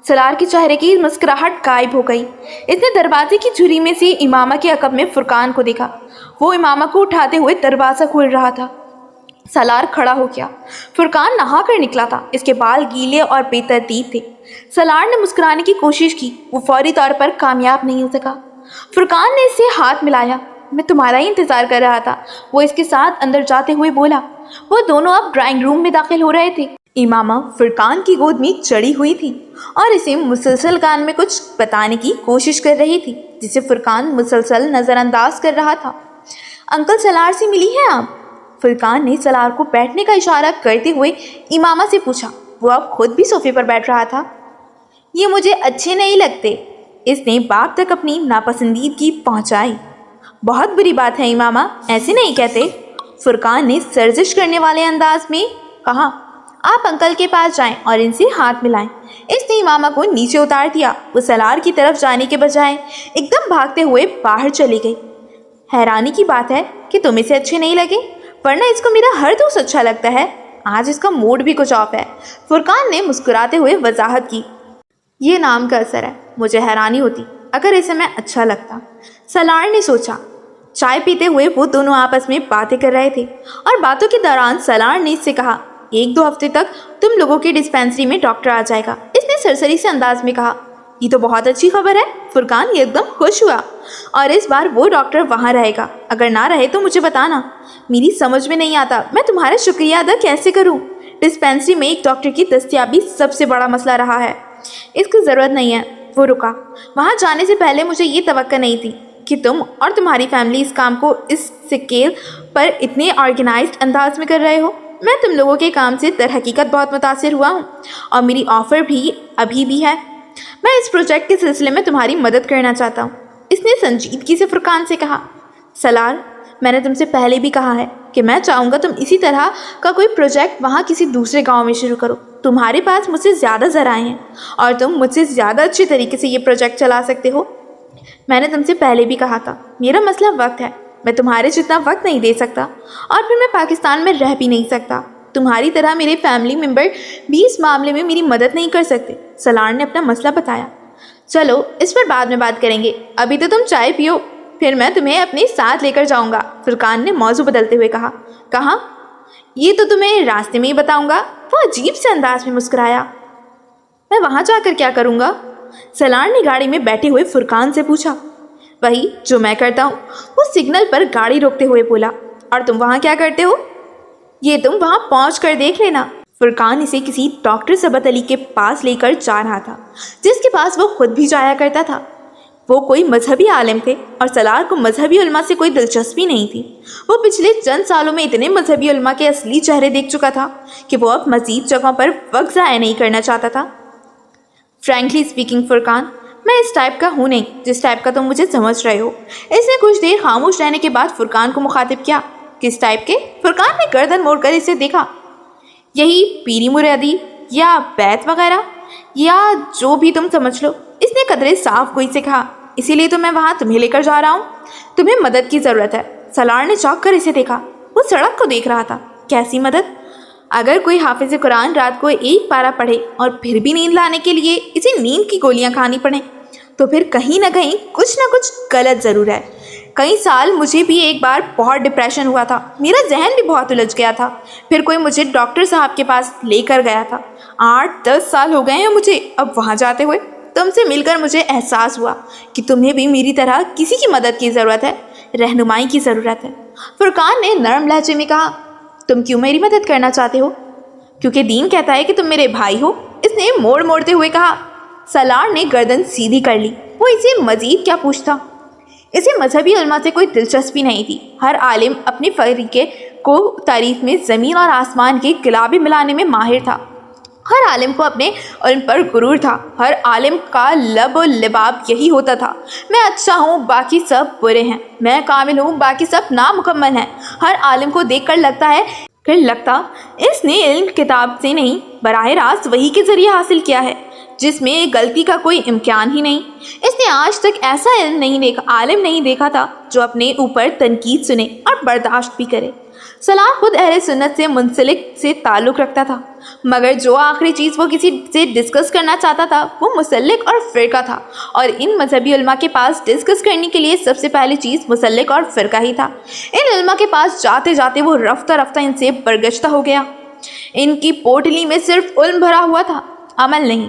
सलार के चेहरे की मुस्कुराहट गायब हो गई। इसने दरवाजे की झुर्री में से इमामा के अकब में फुरकान को देखा। वो इमामा को उठाते हुए दरवाज़ा खोल रहा था। सलार खड़ा हो गया। फुरकान नहा कर निकला था। इसके बाल गीले और बेतरतीब थे। सलार ने मुस्कुराने की कोशिश की। वो फौरी तौर पर कामयाब नहीं हो सका। फुरकान ने इससे हाथ मिलाया। मैं तुम्हारा ही इंतज़ार कर रहा था, वो इसके साथ अंदर जाते हुए बोला। वो दोनों अब ड्राइंग रूम में दाखिल हो रहे थे। इमामा फुरकान की गोद में चढ़ी हुई थी और इसे मुसलसल कान में कुछ बताने की कोशिश कर रही थी, जिसे फुरकान मुसलसल नज़रअंदाज कर रहा था। अंकल सलार से मिली हैं आप? फुरकान ने सलार को बैठने का इशारा करते हुए इमामा से पूछा। वो अब खुद भी सोफे पर बैठ रहा था। ये मुझे अच्छे नहीं लगते, इसने बाप तक अपनी नापसंदीदगी पहुंचाई। बहुत बुरी बात है इमामा, ऐसे नहीं कहते। फुरकान ने सर्जिश करने वाले अंदाज में कहा। आप अंकल के पास जाएं और इनसे हाथ मिलाएं। इसने इमामा को नीचे उतार दिया। वो सलार की तरफ जाने के बजाय एकदम भागते हुए बाहर चली गई। हैरानी की बात है कि तुम इसे अच्छे नहीं लगे, वरना इसको मेरा हर दोस्त अच्छा लगता है। आज इसका मूड भी कुछ ऑफ है। फुरकान ने मुस्कुराते हुए वजाहत की। ये नाम का असर है। मुझे हैरानी होती अगर इसे मैं अच्छा लगता, सलार ने सोचा। चाय पीते हुए वो दोनों आपस में बातें कर रहे थे और बातों के दौरान सलार ने इससे कहा, 1-2 हफ्ते तक तुम लोगों की डिस्पेंसरी में डॉक्टर आ जाएगा। इसने सरसरी से अंदाज में कहा। ये तो बहुत अच्छी खबर है। फुरकान एकदम खुश हुआ। और इस बार वो डॉक्टर वहाँ रहेगा। अगर ना रहे तो मुझे बताना। मेरी समझ में नहीं आता मैं तुम्हारा शुक्रिया अदा कैसे करूँ। डिस्पेंसरी में एक डॉक्टर की दस्तियाबी सबसे बड़ा मसला रहा है। इसकी ज़रूरत नहीं है। वो रुका। वहाँ जाने से पहले मुझे ये तवक्को नहीं थी कि तुम और तुम्हारी फैमिली इस काम को इस स्केल पर इतने ऑर्गेनाइज्ड अंदाज में कर रहे हो। मैं तुम लोगों के काम से दर हकीकत बहुत मुतासिर हुआ हूँ और मेरी ऑफ़र भी अभी भी है। मैं इस प्रोजेक्ट के सिलसिले में तुम्हारी मदद करना चाहता हूँ। इसने संजीदगी से फुरकान से कहा। सलार, मैंने तुमसे पहले भी कहा है कि मैं चाहूँगा तुम इसी तरह का कोई प्रोजेक्ट वहाँ किसी दूसरे गांव में शुरू करो। तुम्हारे पास मुझसे ज़्यादा ज़राए हैं और तुम मुझसे ज़्यादा अच्छे तरीके से ये प्रोजेक्ट चला सकते हो। मैंने तुमसे पहले भी कहा था, मेरा मसला वक्त है। मैं तुम्हारे जितना वक्त नहीं दे सकता और फिर मैं पाकिस्तान में रह भी नहीं सकता। तुम्हारी तरह मेरे फैमिली मेम्बर भी इस मामले में मेरी मदद नहीं कर सकते। सलार ने अपना मसला बताया। चलो इस पर बाद में बात करेंगे, अभी तो तुम चाय पियो, फिर मैं तुम्हें अपने साथ लेकर जाऊंगा। फुरकान ने मौजू बदलते हुए कहा। कहाँ? ये तो तुम्हें रास्ते में ही बताऊंगा। वो अजीब से अंदाज में मुस्कुराया। मैं वहां जाकर क्या करूंगा? सलार ने गाड़ी में बैठे हुए फुरकान से पूछा। वही जो मैं करता हूँ, वो सिग्नल पर गाड़ी रोकते हुए बोला। और तुम वहां क्या करते हो? ये तुम वहां पहुंच कर देख लेना। फुरकान इसे किसी डॉक्टर सबत अली के पास लेकर जा रहा था, जिसके पास वो खुद भी जाया करता था। वो कोई मजहबी आलिम थे और सलार को मजहबी उलमा से कोई दिलचस्पी नहीं थी। वो पिछले चंद सालों में इतने मजहबी उलमा के असली चेहरे देख चुका था कि वो अब मजीद जगहों पर वक्त ज़ाया नहीं करना चाहता था। फ्रैंकली स्पीकिंग फुरकान, मैं इस टाइप का हूँ नहीं जिस टाइप का तुम मुझे समझ रहे हो। इसने कुछ देर खामोश रहने के बाद फुरकान को मुखातिब किया। किस टाइप के? फुरकान ने गर्दन मोड़कर इसे देखा। यही पीरी मुरादी या बैत वगैरह, या जो भी तुम समझ लो, इसने कदरे साफ गोई से कहा। इसीलिए तो मैं वहाँ तुम्हें लेकर जा रहा हूँ। तुम्हें मदद की ज़रूरत है। सलार ने चौंक कर इसे देखा। वो सड़क को देख रहा था। कैसी मदद? अगर कोई हाफिज़ कुरान रात को एक पारा पढ़े और फिर भी नींद लाने के लिए इसे नींद की गोलियां खानी पड़े, तो फिर कहीं ना कुछ गलत ज़रूर है। कई साल मुझे भी एक बार बहुत डिप्रेशन हुआ था, मेरा जहन भी बहुत उलझ गया था। फिर कोई मुझे डॉक्टर साहब के पास लेकर गया था। 8-10 साल हो गए हैं मुझे अब वहाँ जाते हुए। तुमसे मिलकर मुझे एहसास हुआ कि तुम्हें भी मेरी तरह किसी की मदद की ज़रूरत है, रहनुमाई की ज़रूरत है। फुरकान ने नरम लहजे में कहा। तुम क्यों मेरी मदद करना चाहते हो? क्योंकि दीन कहता है कि तुम मेरे भाई हो, इसने मोड़ मोड़ते हुए कहा। सलार ने गर्दन सीधी कर ली। वो इसे मजीद क्या पूछता? इसे मजहबी उलमा से कोई दिलचस्पी नहीं थी। हर आलिम अपने फरीके को तारीफ में ज़मीन और आसमान के गिलाबे मिलाने में माहिर था। हर आलिम को अपने उन पर गुरूर था। हर आलिम का लब और लिबाब यही होता था। मैं अच्छा हूँ, बाकी सब बुरे हैं। मैं कामिल हूँ, बाकी सब नामुकम्मल हैं। हर आलिम को देखकर लगता इसने इल्म किताब से नहीं, बराह रास्त वही के ज़रिए हासिल किया है, जिसमें गलती का कोई इम्कान ही नहीं। इसने आज तक ऐसा आलिम नहीं देखा था जो अपने ऊपर तनकीद सुने और बर्दाश्त भी करे। सलाह खुद अहले सुन्नत से मुंसलिक से ताल्लुक़ रखता था, मगर जो आखिरी चीज़ वो किसी से डिस्कस करना चाहता था वो मुसल्लिक और फ़िरका था। और इन मजहबी उलमा के पास डिस्कस करने के लिए सबसे पहली चीज़ मुसल्लिक और फ़िरका ही था। इन उलमा के पास जाते जाते वो रफ्ता रफ्ता इनसे बरगश्ता हो गया। इनकी पोटली में सिर्फ उल्म भरा हुआ था, अमल नहीं।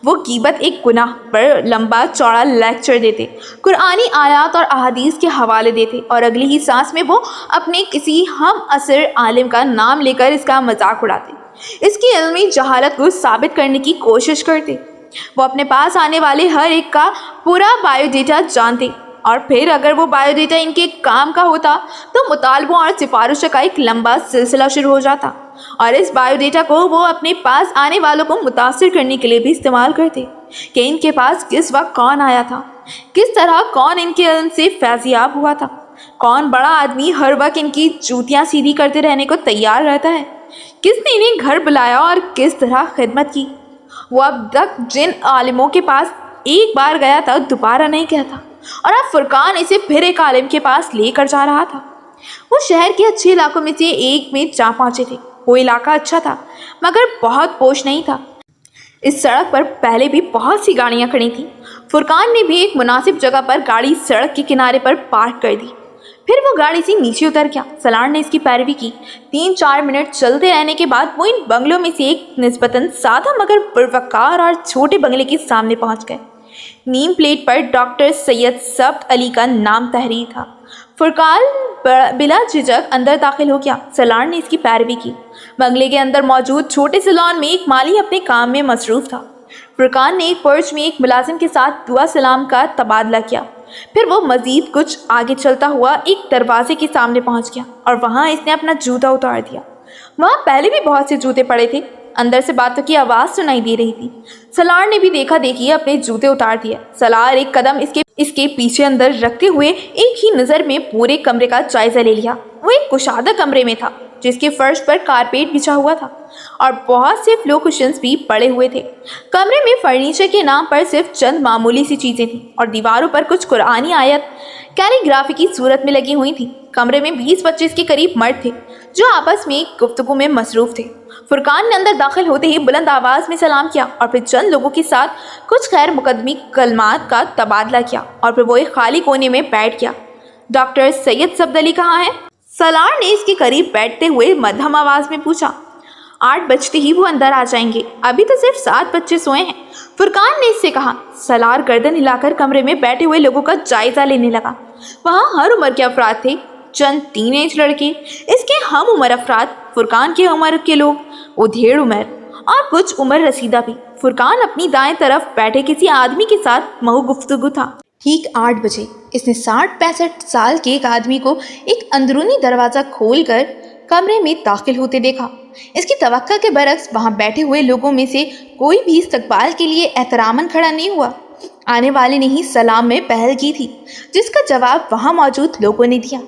वो ग़ीबत एक गुनाह पर लंबा चौड़ा लेक्चर देते, कुरानी आयात और अहादीस के हवाले देते और अगली ही सांस में वो अपने किसी हम असर आलिम का नाम लेकर इसका मजाक उड़ाते, इसकी इल्मी जहालत को साबित करने की कोशिश करते। वो अपने पास आने वाले हर एक का पूरा बायोडेटा जानते और फिर अगर वो बायोडेटा इनके काम का होता तो मुतालबों और सिफारिशों का एक लंबा सिलसिला शुरू हो जाता और इस बायोडेटा को वो अपने पास आने वालों को मुतासिर करने के लिए भी इस्तेमाल करते कि इनके पास किस वक्त कौन आया था, किस तरह कौन इनके इल्म से फैज़याब हुआ था, कौन बड़ा आदमी हर वक्त इनकी जूतियाँ सीधी करते रहने को तैयार रहता है, किसने इन्हें घर बुलाया और किस तरह खिदमत की। वो अब तक जिन आलिमों के पास एक बार गया था दोबारा नहीं गया था और अब फुरकान इसे फिर एक आलिम के पास लेकर जा रहा था। वो शहर के अच्छे इलाकों में से एक में जा पहुँचे थे। वो इलाका अच्छा था मगर बहुत पोश नहीं था। इस सड़क पर पहले भी बहुत सी गाड़ियाँ खड़ी थीं। फुरकान ने भी एक मुनासिब जगह पर गाड़ी सड़क के किनारे पर पार्क कर दी। फिर वो गाड़ी से नीचे उतर गया। सलार ने इसकी पैरवी की। 3-4 मिनट चलते रहने के बाद वो इन बंगलों में से एक निस्बतन सादा मगर पुरवकार और छोटे बंगले के सामने पहुंच गए। नीम प्लेट पर डॉक्टर सैयद सबत अली का नाम तहरीर था। फुरकान बिला झिझक अंदर दाखिल हो गया। सलार ने इसकी पैरवी की। बंगले के अंदर मौजूद छोटे से लॉन में एक माली अपने काम में मसरूफ़ था। फुरकान ने एक पर्च में एक मुलाजिम के साथ दुआ सलाम का तबादला किया। फिर वो मज़ीद कुछ आगे चलता हुआ एक दरवाजे के सामने पहुंच गया और वहां इसने अपना जूता उतार दिया। वहां पहले भी बहुत से जूते पड़े थे। अंदर से बातों की आवाज़ सुनाई दे रही थी। सलार ने भी देखा देखी अपने जूते उतार दिए। सलार एक कदम इसके पीछे अंदर रखते हुए एक ही नज़र में पूरे कमरे का जायज़ा ले लिया। वो एक कुशादा कमरे में था जिसके फर्श पर कारपेट बिछा हुआ था और बहुत से फ्लो कुशन्स भी पड़े हुए थे। कमरे में फर्नीचर के नाम पर सिर्फ चंद मामूली सी चीज़ें थीं और दीवारों पर कुछ कुरानी आयत कैलीग्राफी की सूरत में लगी हुई थी। कमरे में 20-25 के करीब मर्द थे जो आपस में गुफ्तगू में मसरूफ थे। फुरकान ने अंदर दाखिल होते ही बुलंद आवाज में सलाम किया और फिर चंद लोगों के साथ कुछ खैर मुकदमी कलमात का तबादला किया और फिर वो एक खाली कोने में बैठ गया। डॉक्टर सैयद सफदली कहाँ है? सलार ने इसके करीब बैठते हुए मध्यम आवाज में पूछा। 8 बजते ही वो अंदर आ जाएंगे, अभी तो सिर्फ 7 बच्चे सोए हैं, फुरकान ने इससे कहा। सलार गर्दन हिलाकर कमरे में बैठे हुए लोगों का जायजा लेने लगा। वहाँ हर उम्र के अफराद थे, चंद टीनेज लड़के, इसके हम उम्र अफराद, फुरकान के उम्र के लोग, उधेड़ उम्र और कुछ उम्र रसीदा भी। फुरकान अपनी दाएं तरफ बैठे किसी आदमी के साथ महू गुफ्तगू था। ठीक 8 बजे इसने 60-65 साल के एक आदमी को एक अंदरूनी दरवाज़ा खोलकर कमरे में दाखिल होते देखा। इसकी तवक्का के बरक्स वहाँ बैठे हुए लोगों में से कोई भी इस्तकबाल के लिए एहतरामन खड़ा नहीं हुआ। आने वाले ने ही सलाम में पहल की थी, जिसका जवाब वहाँ मौजूद लोगों ने दिया।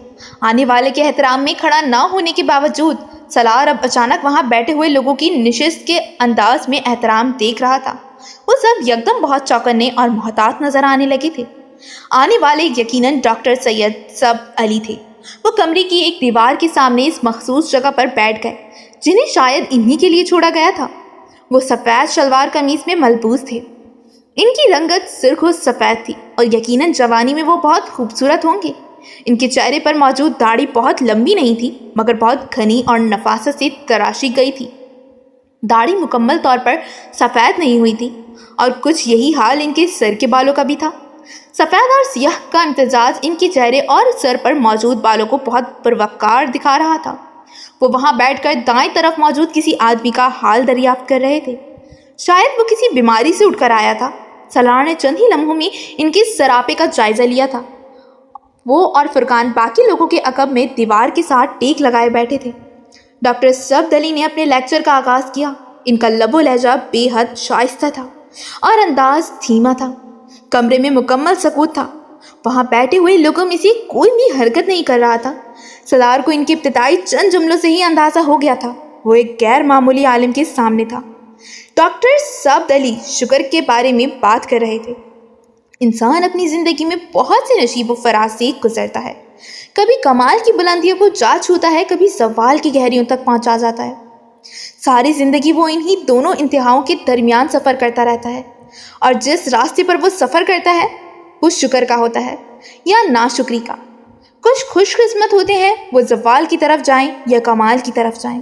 आने वाले के एहतराम में खड़ा ना होने के बावजूद सलार अब अचानक वहाँ बैठे हुए लोगों की निशिस्त के अंदाज में एहतराम देख रहा था। वो सब यकदम बहुत चौकन्ने और मोहतात नजर आने लगे थे। आने वाले यकीनन डॉक्टर सैयद सब अली थे। वो कमरे की एक दीवार के सामने इस मखसूस जगह पर बैठ गए जिन्हें शायद इन्हीं के लिए छोड़ा गया था। वो सफ़ेद शलवार कमीज में मलबूस थे। इनकी रंगत सिरखुश सफ़ेद थी और यकीनन जवानी में वो बहुत खूबसूरत होंगे। इनके चेहरे पर मौजूद दाढ़ी बहुत लंबी नहीं थी, मगर बहुत घनी और नफासत से तराशी गई थी। दाढ़ी मुकम्मल तौर पर सफ़ेद नहीं हुई थी और कुछ यही हाल इनके सर के बालों का भी था। सफ़ेद और सियाह का इम्तजाज इनके चेहरे और सर पर मौजूद बालों को बहुत परवकार दिखा रहा था। वो वहाँ बैठकर दाएं तरफ मौजूद किसी आदमी का हाल दरियाफ्त कर रहे थे। शायद वो किसी बीमारी से उठकर आया था। सलार ने चंद ही लम्हों में इनके सरापे का जायजा लिया था। वो और फुरकान बाकी लोगों के अकब में दीवार के साथ टेक लगाए बैठे थे। डॉक्टर सफदली ने अपने लेक्चर का आगाज़ किया। इनका लबो लहजा बेहद शाइस्ता था और अंदाज धीमा था। कमरे में मुकम्मल सकूत था। वहाँ बैठे हुए लोगों में से कोई भी हरकत नहीं कर रहा था। सलार को इनके इब्तिदाई चंद जुमलों से ही अंदाज़ा हो गया था वो एक गैर मामूली आलिम के सामने था। डॉक्टर सफदली शुक्र के बारे में बात कर रहे थे। इंसान अपनी ज़िंदगी में बहुत से नशीब व फराज से गुजरता है। कभी कमाल की बुलंदियों को जा छूता है, कभी सवाल की गहरियों तक पहुंचा जाता है। सारी ज़िंदगी वो इन्हीं दोनों इंतहाओं के दरमियान सफ़र करता रहता है और जिस रास्ते पर वो सफ़र करता है वो शुक्र का होता है या नाशुक्री का। कुछ खुशकिस्मत होते हैं वो ज़वाल की तरफ जाएं या कमाल की तरफ जाएं,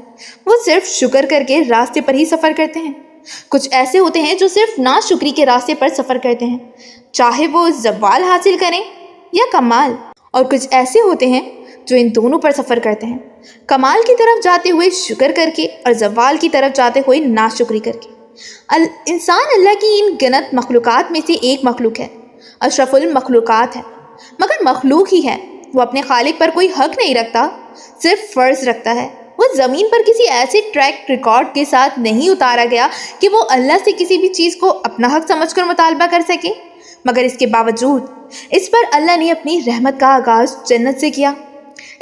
वो सिर्फ शुक्र करके रास्ते पर ही सफ़र करते हैं। कुछ ऐसे होते हैं जो सिर्फ नाशुक्री के रास्ते पर सफ़र करते हैं, चाहे वो ज़वाल हासिल करें या कमाल। और कुछ ऐसे होते हैं जो इन दोनों पर सफ़र करते हैं, कमाल की तरफ जाते हुए शुक्र करके और ज़वाल की तरफ जाते हुए नाशुक्री करके। इंसान अल्लाह की इन गिनत मखलूक़ात में से एक मखलूक है, अशरफुल मखलूक़ात है, मगर मखलूक ही है। वो अपने खालिक पर कोई हक नहीं रखता, सिर्फ फ़र्ज़ रखता है। वो ज़मीन पर किसी ऐसे ट्रैक रिकॉर्ड के साथ नहीं उतारा गया कि वो अल्लाह से किसी भी चीज़ को अपना हक समझकर मुतालबा कर सके, मगर इसके बावजूद इस पर अल्लाह ने अपनी रहमत का आगाज़ जन्नत से किया।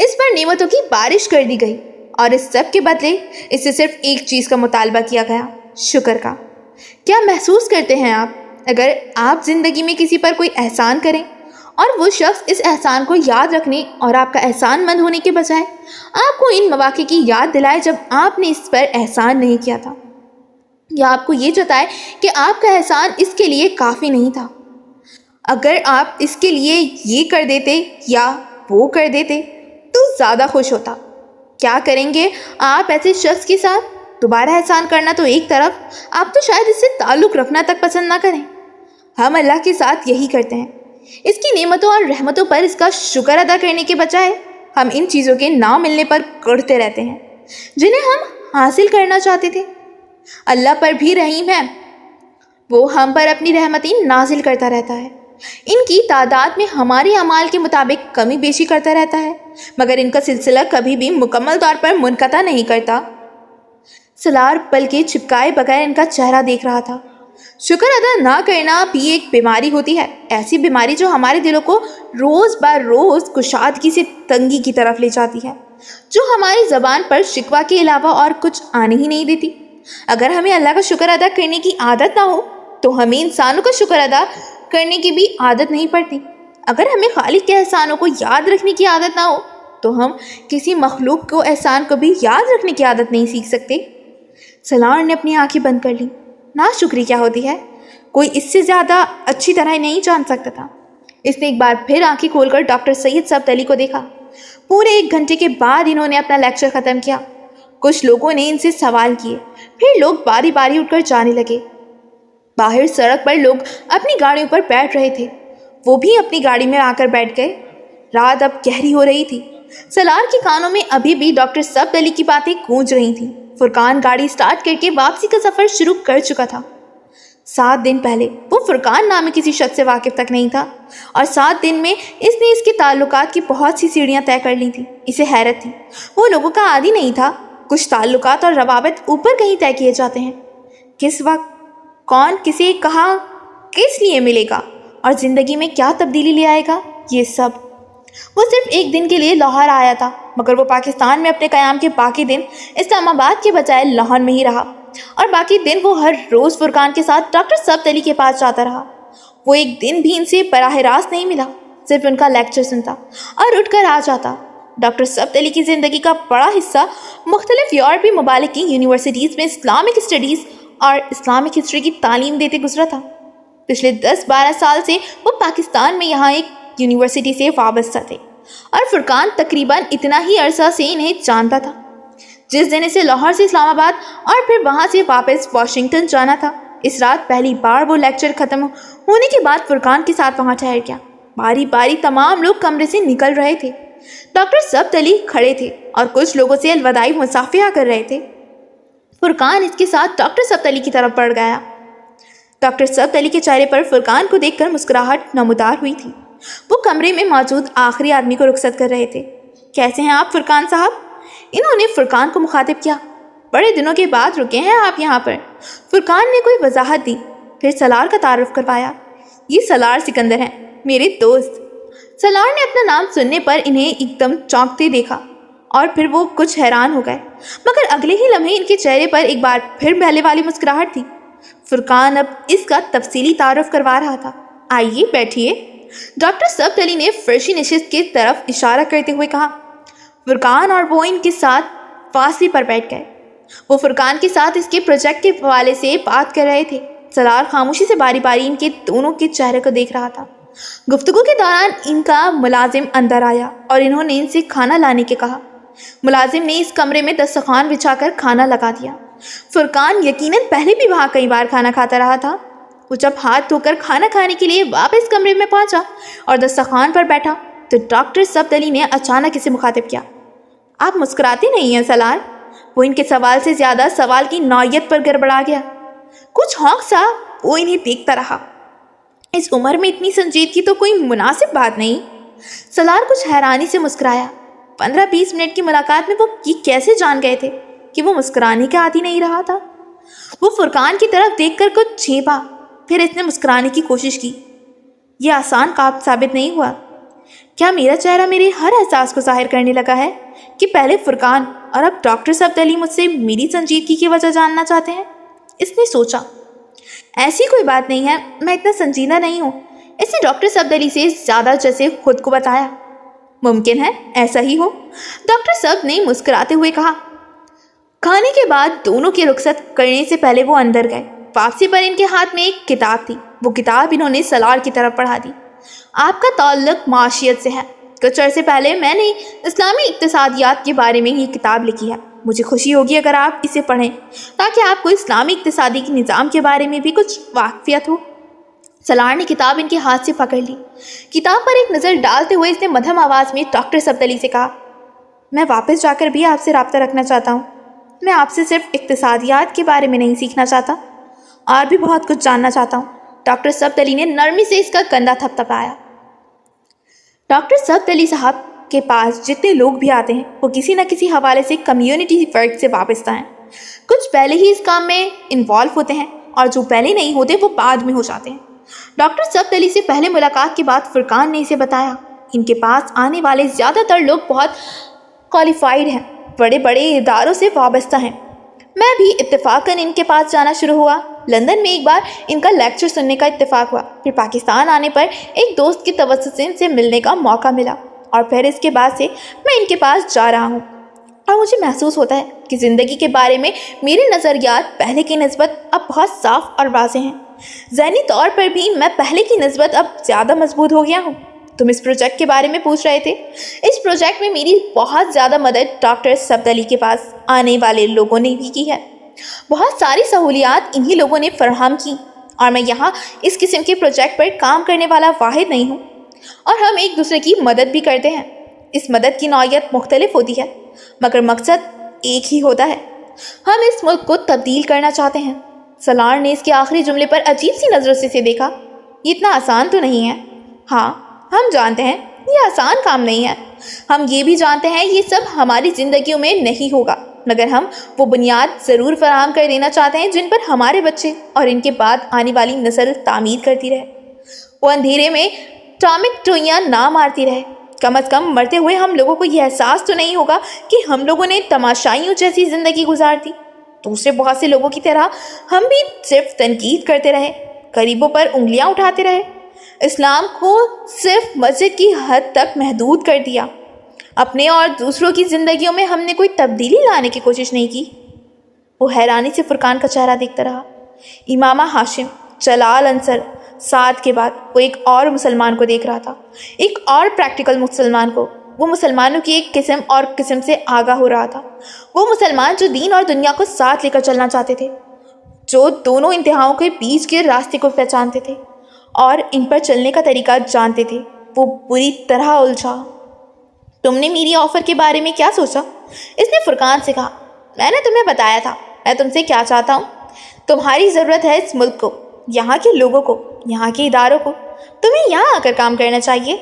इस पर नेमतों की बारिश कर दी गई और इस सब के बदले इससे सिर्फ एक चीज़ का मुतालबा किया गया, शुक्र का। क्या महसूस करते हैं आप अगर आप ज़िंदगी में किसी पर कोई एहसान करें और वो शख्स इस एहसान को याद रखने और आपका एहसान मंद होने के बजाय आपको इन मौक़े की याद दिलाए जब आपने इस पर एहसान नहीं किया था, या आपको ये जताए कि आपका एहसान इसके लिए काफ़ी नहीं था। अगर आप इसके लिए ये कर देते या वो कर देते तो ज़्यादा खुश होता। क्या करेंगे आप ऐसे शख्स के साथ? दोबारा एहसान करना तो एक तरफ, आप तो शायद इससे ताल्लुक़ रखना तक पसंद ना करें। हम अल्लाह के साथ यही करते हैं। इसकी नेमतों और रहमतों पर इसका शुक्र अदा करने के बजाय हम इन चीज़ों के ना मिलने पर करते रहते हैं जिन्हें हम हासिल करना चाहते थे। अल्लाह पर भी रहीम है, वो हम पर अपनी रहमतें नाजिल करता रहता है। इनकी तादाद में हमारे अमाल के मुताबिक कमी बेशी करता रहता है, मगर इनका सिलसिला कभी भी मुकम्मल तौर पर मुनक़ता नहीं करता। सलार पल के छिपकाए बगैर इनका चेहरा देख रहा था। शुक्र अदा ना करना भी एक बीमारी होती है, ऐसी बीमारी जो हमारे दिलों को रोज़ ब रोज़ कुशादगी से तंगी की तरफ ले जाती है, जो हमारी ज़बान पर शिकवा के अलावा और कुछ आने ही नहीं देती। अगर हमें अल्लाह का शुक्र अदा करने की आदत ना हो तो हमें इंसानों का शुक्र अदा करने की भी आदत नहीं पड़ती। اگر ہمیں خالق کے احسانوں کو یاد رکھنے کی عادت نہ ہو تو ہم کسی مخلوق کو احسان کو بھی یاد رکھنے کی عادت نہیں سیکھ سکتے۔ سالار نے اپنی آنکھیں بند کر لیں۔ ناشکری کیا ہوتی ہے کوئی اس سے زیادہ اچھی طرح نہیں جان سکتا تھا۔ اس نے ایک بار پھر آنکھیں کھول کر ڈاکٹر سید ثبت علی کو دیکھا۔ پورے 1 گھنٹے کے بعد انہوں نے اپنا لیکچر ختم کیا۔ کچھ لوگوں نے ان سے سوال کیے، پھر لوگ باری باری اٹھ کر جانے لگے۔ باہر سڑک پر لوگ اپنی گاڑیوں پر بیٹھ رہے تھے، وہ بھی اپنی گاڑی میں آ کر بیٹھ گئے۔ رات اب گہری ہو رہی تھی۔ سالار کے کانوں میں ابھی بھی ڈاکٹر ثبت علی کی باتیں گونج رہی تھیں۔ فرقان گاڑی سٹارٹ کر کے واپسی کا سفر شروع کر چکا تھا۔ 7 دن پہلے وہ فرقان نامی کسی شخص سے واقف تک نہیں تھا، اور 7 دن میں اس نے اس کے تعلقات کی بہت سی سیڑھیاں طے کر لی تھیں۔ اسے حیرت تھی، وہ لوگوں کا عادی نہیں تھا۔ کچھ تعلقات اور روابط اوپر کہیں طے کیے جاتے ہیں، کس وقت، کون کسے کہاں، کس لیے ملے گا اور زندگی میں کیا تبدیلی لے آئے گا، یہ سب۔ وہ صرف 1 دن کے لیے لاہور آیا تھا، مگر وہ پاکستان میں اپنے قیام کے باقی دن اسلام آباد کے بجائے لاہور میں ہی رہا، اور باقی دن وہ ہر روز فرقان کے ساتھ ڈاکٹر ثبت علی کے پاس جاتا رہا۔ وہ 1 دن بھی ان سے براہ راست نہیں ملا، صرف ان کا لیکچر سنتا اور اٹھ کر آ جاتا۔ ڈاکٹر ثبت علی کی زندگی کا بڑا حصہ مختلف یورپی ممالک کی یونیورسٹیز میں اسلامک اسٹڈیز اور اسلامک ہسٹری کی تعلیم دیتے گزرا تھا۔ پچھلے 10-12 سال سے وہ پاکستان میں یہاں ایک یونیورسٹی سے وابستہ تھے، اور فرقان تقریباً اتنا ہی عرصہ سے انہیں جانتا تھا۔ جس دن اسے لاہور سے اسلام آباد اور پھر وہاں سے واپس واشنگٹن جانا تھا، اس رات پہلی بار وہ لیکچر ختم ہونے کے بعد فرقان کے ساتھ وہاں ٹھہر گیا۔ باری باری تمام لوگ کمرے سے نکل رہے تھے۔ ڈاکٹر ثبت علی کھڑے تھے اور کچھ لوگوں سے الوداعی مصافحہ کر رہے تھے۔ فرقان اس کے ساتھ ڈاکٹر ثبت علی کی طرف بڑھ گیا۔ ڈاکٹر ثبت علی کے چہرے پر فرقان کو دیکھ کر مسکراہٹ نمودار ہوئی تھی۔ وہ کمرے میں موجود آخری آدمی کو رخصت کر رہے تھے۔ کیسے ہیں آپ فرقان صاحب؟ انہوں نے فرقان کو مخاطب کیا۔ بڑے دنوں کے بعد رکے ہیں آپ یہاں پر۔ فرقان نے کوئی وضاحت دی، پھر سالار کا تعارف کروایا۔ یہ سالار سکندر ہیں، میرے دوست۔ سالار نے اپنا نام سننے پر انہیں ایک دم چونکتے دیکھا، اور پھر وہ کچھ حیران ہو گئے، مگر اگلے ہی لمحے ان کے چہرے پر ایک بار پھر پہلے والی مسکراہٹ تھی۔ فرقان اب اس کا تفصیلی تعارف کروا رہا تھا۔ آئیے بیٹھیے، ڈاکٹر ثبت علی نے فرشی نشست کی طرف اشارہ کرتے ہوئے کہا۔ فرقان اور وہ ان کے ساتھ فاصلے پر بیٹھ گئے۔ وہ فرقان کے ساتھ اس کے پروجیکٹ کے حوالے سے بات کر رہے تھے۔ سالار خاموشی سے باری باری ان کے دونوں کے چہرے کو دیکھ رہا تھا۔ گفتگو کے دوران ان کا ملازم اندر آیا اور انہوں نے ان سے کھانا لانے کے کہا۔ ملازم نے اس کمرے میں دسترخوان بچھا کر کھانا لگا دیا۔ فرقان یقیناً پہلے بھی وہاں کئی بار کھانا کھاتا رہا تھا۔ وہ جب ہاتھ دھو کر کھانا کھانے کے لیے واپس کمرے میں پہنچا اور دسترخوان پر بیٹھا تو ڈاکٹر ثبت علی نے اچانک اسے مخاطب کیا۔ آپ مسکراتے نہیں ہیں سالار؟ وہ ان کے سوال سے زیادہ سوال کی نوعیت پر گڑبڑا گیا۔ کچھ ہونک سا وہ انہیں دیکھتا رہا۔ اس عمر میں اتنی سنجیدگی تو کوئی مناسب بات نہیں۔ سالار کچھ حیرانی سے مسکرایا۔ 15-20 منٹ کی ملاقات میں وہ یہ کیسے جان گئے تھے کہ وہ مسکرانے کا عادی نہیں رہا تھا؟ وہ فرقان کی طرف دیکھ کر کچھ جھیپا، پھر اس نے مسکرانے کی کوشش کی۔ یہ آسان کام ثابت نہیں ہوا۔ کیا میرا چہرہ میرے ہر احساس کو ظاہر کرنے لگا ہے کہ پہلے فرقان اور اب ڈاکٹر ثبت علی مجھ سے میری سنجیدگی کی وجہ جاننا چاہتے ہیں؟ اس نے سوچا۔ ایسی کوئی بات نہیں ہے، میں اتنا سنجیدہ نہیں ہوں۔ اس نے ڈاکٹر ثبت علی سے زیادہ جیسے خود کو بتایا۔ ممکن ہے ایسا ہی ہو، ڈاکٹر ثبت نے مسکراتے ہوئے کہا۔ کھانے کے بعد دونوں کی رخصت کرنے سے پہلے وہ اندر گئے۔ واپسی پر ان کے ہاتھ میں ایک کتاب تھی۔ وہ کتاب انہوں نے سالار کی طرف پڑھا دی۔ آپ کا تعلق معاشیت سے ہے۔ کچھ عرصے پہلے میں نے اسلامی اقتصادیات کے بارے میں یہ کتاب لکھی ہے۔ مجھے خوشی ہوگی اگر آپ اسے پڑھیں تاکہ آپ کو اسلامی اقتصادی کے نظام کے بارے میں بھی کچھ واقفیت ہو۔ سالار نے کتاب ان کے ہاتھ سے پکڑ لی۔ کتاب پر ایک نظر ڈالتے ہوئے اس نے مدھم آواز میں ڈاکٹر ثبت علی سے کہا، میں واپس جا کر بھی آپ سے رابطہ رکھنا چاہتا ہوں۔ میں آپ سے صرف اقتصادیات کے بارے میں نہیں سیکھنا چاہتا، اور بھی بہت کچھ جاننا چاہتا ہوں۔ ڈاکٹر ثبت علی نے نرمی سے اس کا کندھا تھپتھپایا۔ ڈاکٹر ثبت علی صاحب کے پاس جتنے لوگ بھی آتے ہیں وہ کسی نہ کسی حوالے سے کمیونٹی ورک سے وابستہ ہیں۔ کچھ پہلے ہی اس کام میں انوالو ہوتے ہیں، اور جو پہلے نہیں ہوتے وہ بعد میں ہو جاتے ہیں۔ ڈاکٹر ثبت علی سے پہلے ملاقات کے بعد فرقان نے اسے بتایا، ان کے پاس آنے والے زیادہ تر لوگ بہت کوالیفائڈ ہیں، بڑے بڑے اداروں سے وابستہ ہیں۔ میں بھی اتفاقاً ان کے پاس جانا شروع ہوا۔ لندن میں ایک بار ان کا لیکچر سننے کا اتفاق ہوا، پھر پاکستان آنے پر ایک دوست کی توسط سے ان سے ملنے کا موقع ملا، اور پھر اس کے بعد سے میں ان کے پاس جا رہا ہوں، اور مجھے محسوس ہوتا ہے کہ زندگی کے بارے میں میرے نظریات پہلے کی نسبت اب بہت صاف اور واضح ہیں۔ ذہنی طور پر بھی میں پہلے کی نسبت اب زیادہ مضبوط ہو گیا ہوں۔ تم اس پروجیکٹ کے بارے میں پوچھ رہے تھے۔ اس پروجیکٹ میں میری بہت زیادہ مدد ڈاکٹر سبت علی کے پاس آنے والے لوگوں نے بھی کی ہے۔ بہت ساری سہولیات انہی لوگوں نے فراہم کی، اور میں یہاں اس قسم کے پروجیکٹ پر کام کرنے والا واحد نہیں ہوں، اور ہم ایک دوسرے کی مدد بھی کرتے ہیں۔ اس مدد کی نوعیت مختلف ہوتی ہے، مگر مقصد ایک ہی ہوتا ہے۔ ہم اس ملک کو تبدیل کرنا چاہتے ہیں۔ سالار نے اس کے آخری جملے پر عجیب سی نظروں سے اسے دیکھا۔ یہ اتنا آسان تو نہیں ہے۔ ہاں، ہم جانتے ہیں یہ آسان کام نہیں ہے۔ ہم یہ بھی جانتے ہیں یہ سب ہماری زندگیوں میں نہیں ہوگا، مگر ہم وہ بنیاد ضرور فراہم کر دینا چاہتے ہیں جن پر ہمارے بچے اور ان کے بعد آنے والی نسل تعمیر کرتی رہے۔ وہ اندھیرے میں ٹامک ٹوئیاں نہ مارتی رہے۔ کم از کم مرتے ہوئے ہم لوگوں کو یہ احساس تو نہیں ہوگا کہ ہم لوگوں نے تماشائیوں جیسی زندگی گزار دی۔ دوسرے بہت سے لوگوں کی طرح ہم بھی صرف تنقید کرتے رہے، غریبوں پر انگلیاں اٹھاتے رہے، اسلام کو صرف مسجد کی حد تک محدود کر دیا۔ اپنے اور دوسروں کی زندگیوں میں ہم نے کوئی تبدیلی لانے کی کوشش نہیں کی۔ وہ حیرانی سے فرقان کا چہرہ دیکھتا رہا۔ امامہ ہاشم، جلال انصر، سعد کے بعد وہ ایک اور مسلمان کو دیکھ رہا تھا، ایک اور پریکٹیکل مسلمان کو۔ وہ مسلمانوں کی ایک قسم سے آگاہ ہو رہا تھا۔ وہ مسلمان جو دین اور دنیا کو ساتھ لے کر چلنا چاہتے تھے، جو دونوں انتہاؤں کے بیچ کے راستے کو پہچانتے تھے اور ان پر چلنے کا طریقہ جانتے تھے۔ وہ بری طرح الجھا۔ تم نے میری آفر کے بارے میں کیا سوچا؟ اس نے فرقان سے کہا۔ میں نے تمہیں بتایا تھا میں تم سے کیا چاہتا ہوں۔ تمہاری ضرورت ہے اس ملک کو، یہاں کے لوگوں کو، یہاں کے اداروں کو۔ تمہیں یہاں آ کر کام کرنا چاہیے۔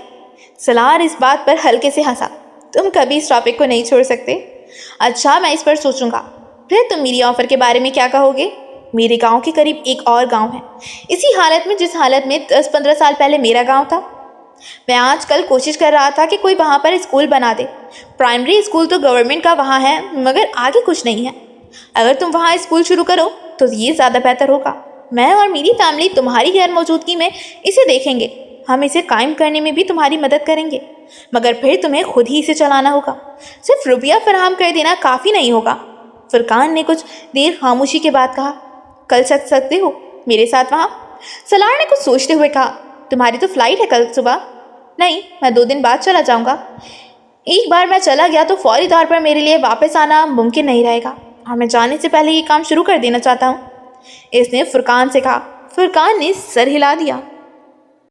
سالار اس بات پر ہلکے سے ہنسا۔ تم کبھی اس ٹاپک کو نہیں چھوڑ سکتے۔ اچھا، میں اس پر سوچوں گا۔ پھر تم میری آفر کے بارے میں کیا کہو گے؟ میرے گاؤں کے قریب ایک اور گاؤں ہے، اسی حالت میں جس حالت میں 10-15 سال پہلے میرا گاؤں تھا۔ میں آج کل کوشش کر رہا تھا کہ کوئی وہاں پر اسکول بنا دے۔ پرائمری اسکول تو گورنمنٹ کا وہاں ہے، مگر آگے کچھ نہیں ہے۔ اگر تم وہاں اسکول شروع کرو تو یہ زیادہ بہتر ہوگا۔ میں اور میری فیملی تمہاری غیر موجودگی میں اسے دیکھیں گے۔ ہم اسے قائم کرنے میں بھی تمہاری مدد کریں گے، مگر پھر تمہیں خود ہی اسے چلانا ہوگا۔ صرف روپیہ فراہم کر دینا کافی نہیں ہوگا۔ فرقان نے کچھ دیر خاموشی کے بعد کہا، کل چل سکتے ہو میرے ساتھ وہاں؟ سالار نے کچھ سوچتے ہوئے کہا، تمہاری تو فلائٹ ہے کل صبح۔ نہیں، میں 2 دن بعد چلا جاؤں گا۔ ایک بار میں چلا گیا تو فوری طور پر میرے لیے واپس آنا ممکن نہیں رہے گا، اور میں جانے سے پہلے یہ کام شروع کر دینا چاہتا ہوں۔ اس نے فرقان سے کہا۔ فرقان نے سر ہلا دیا۔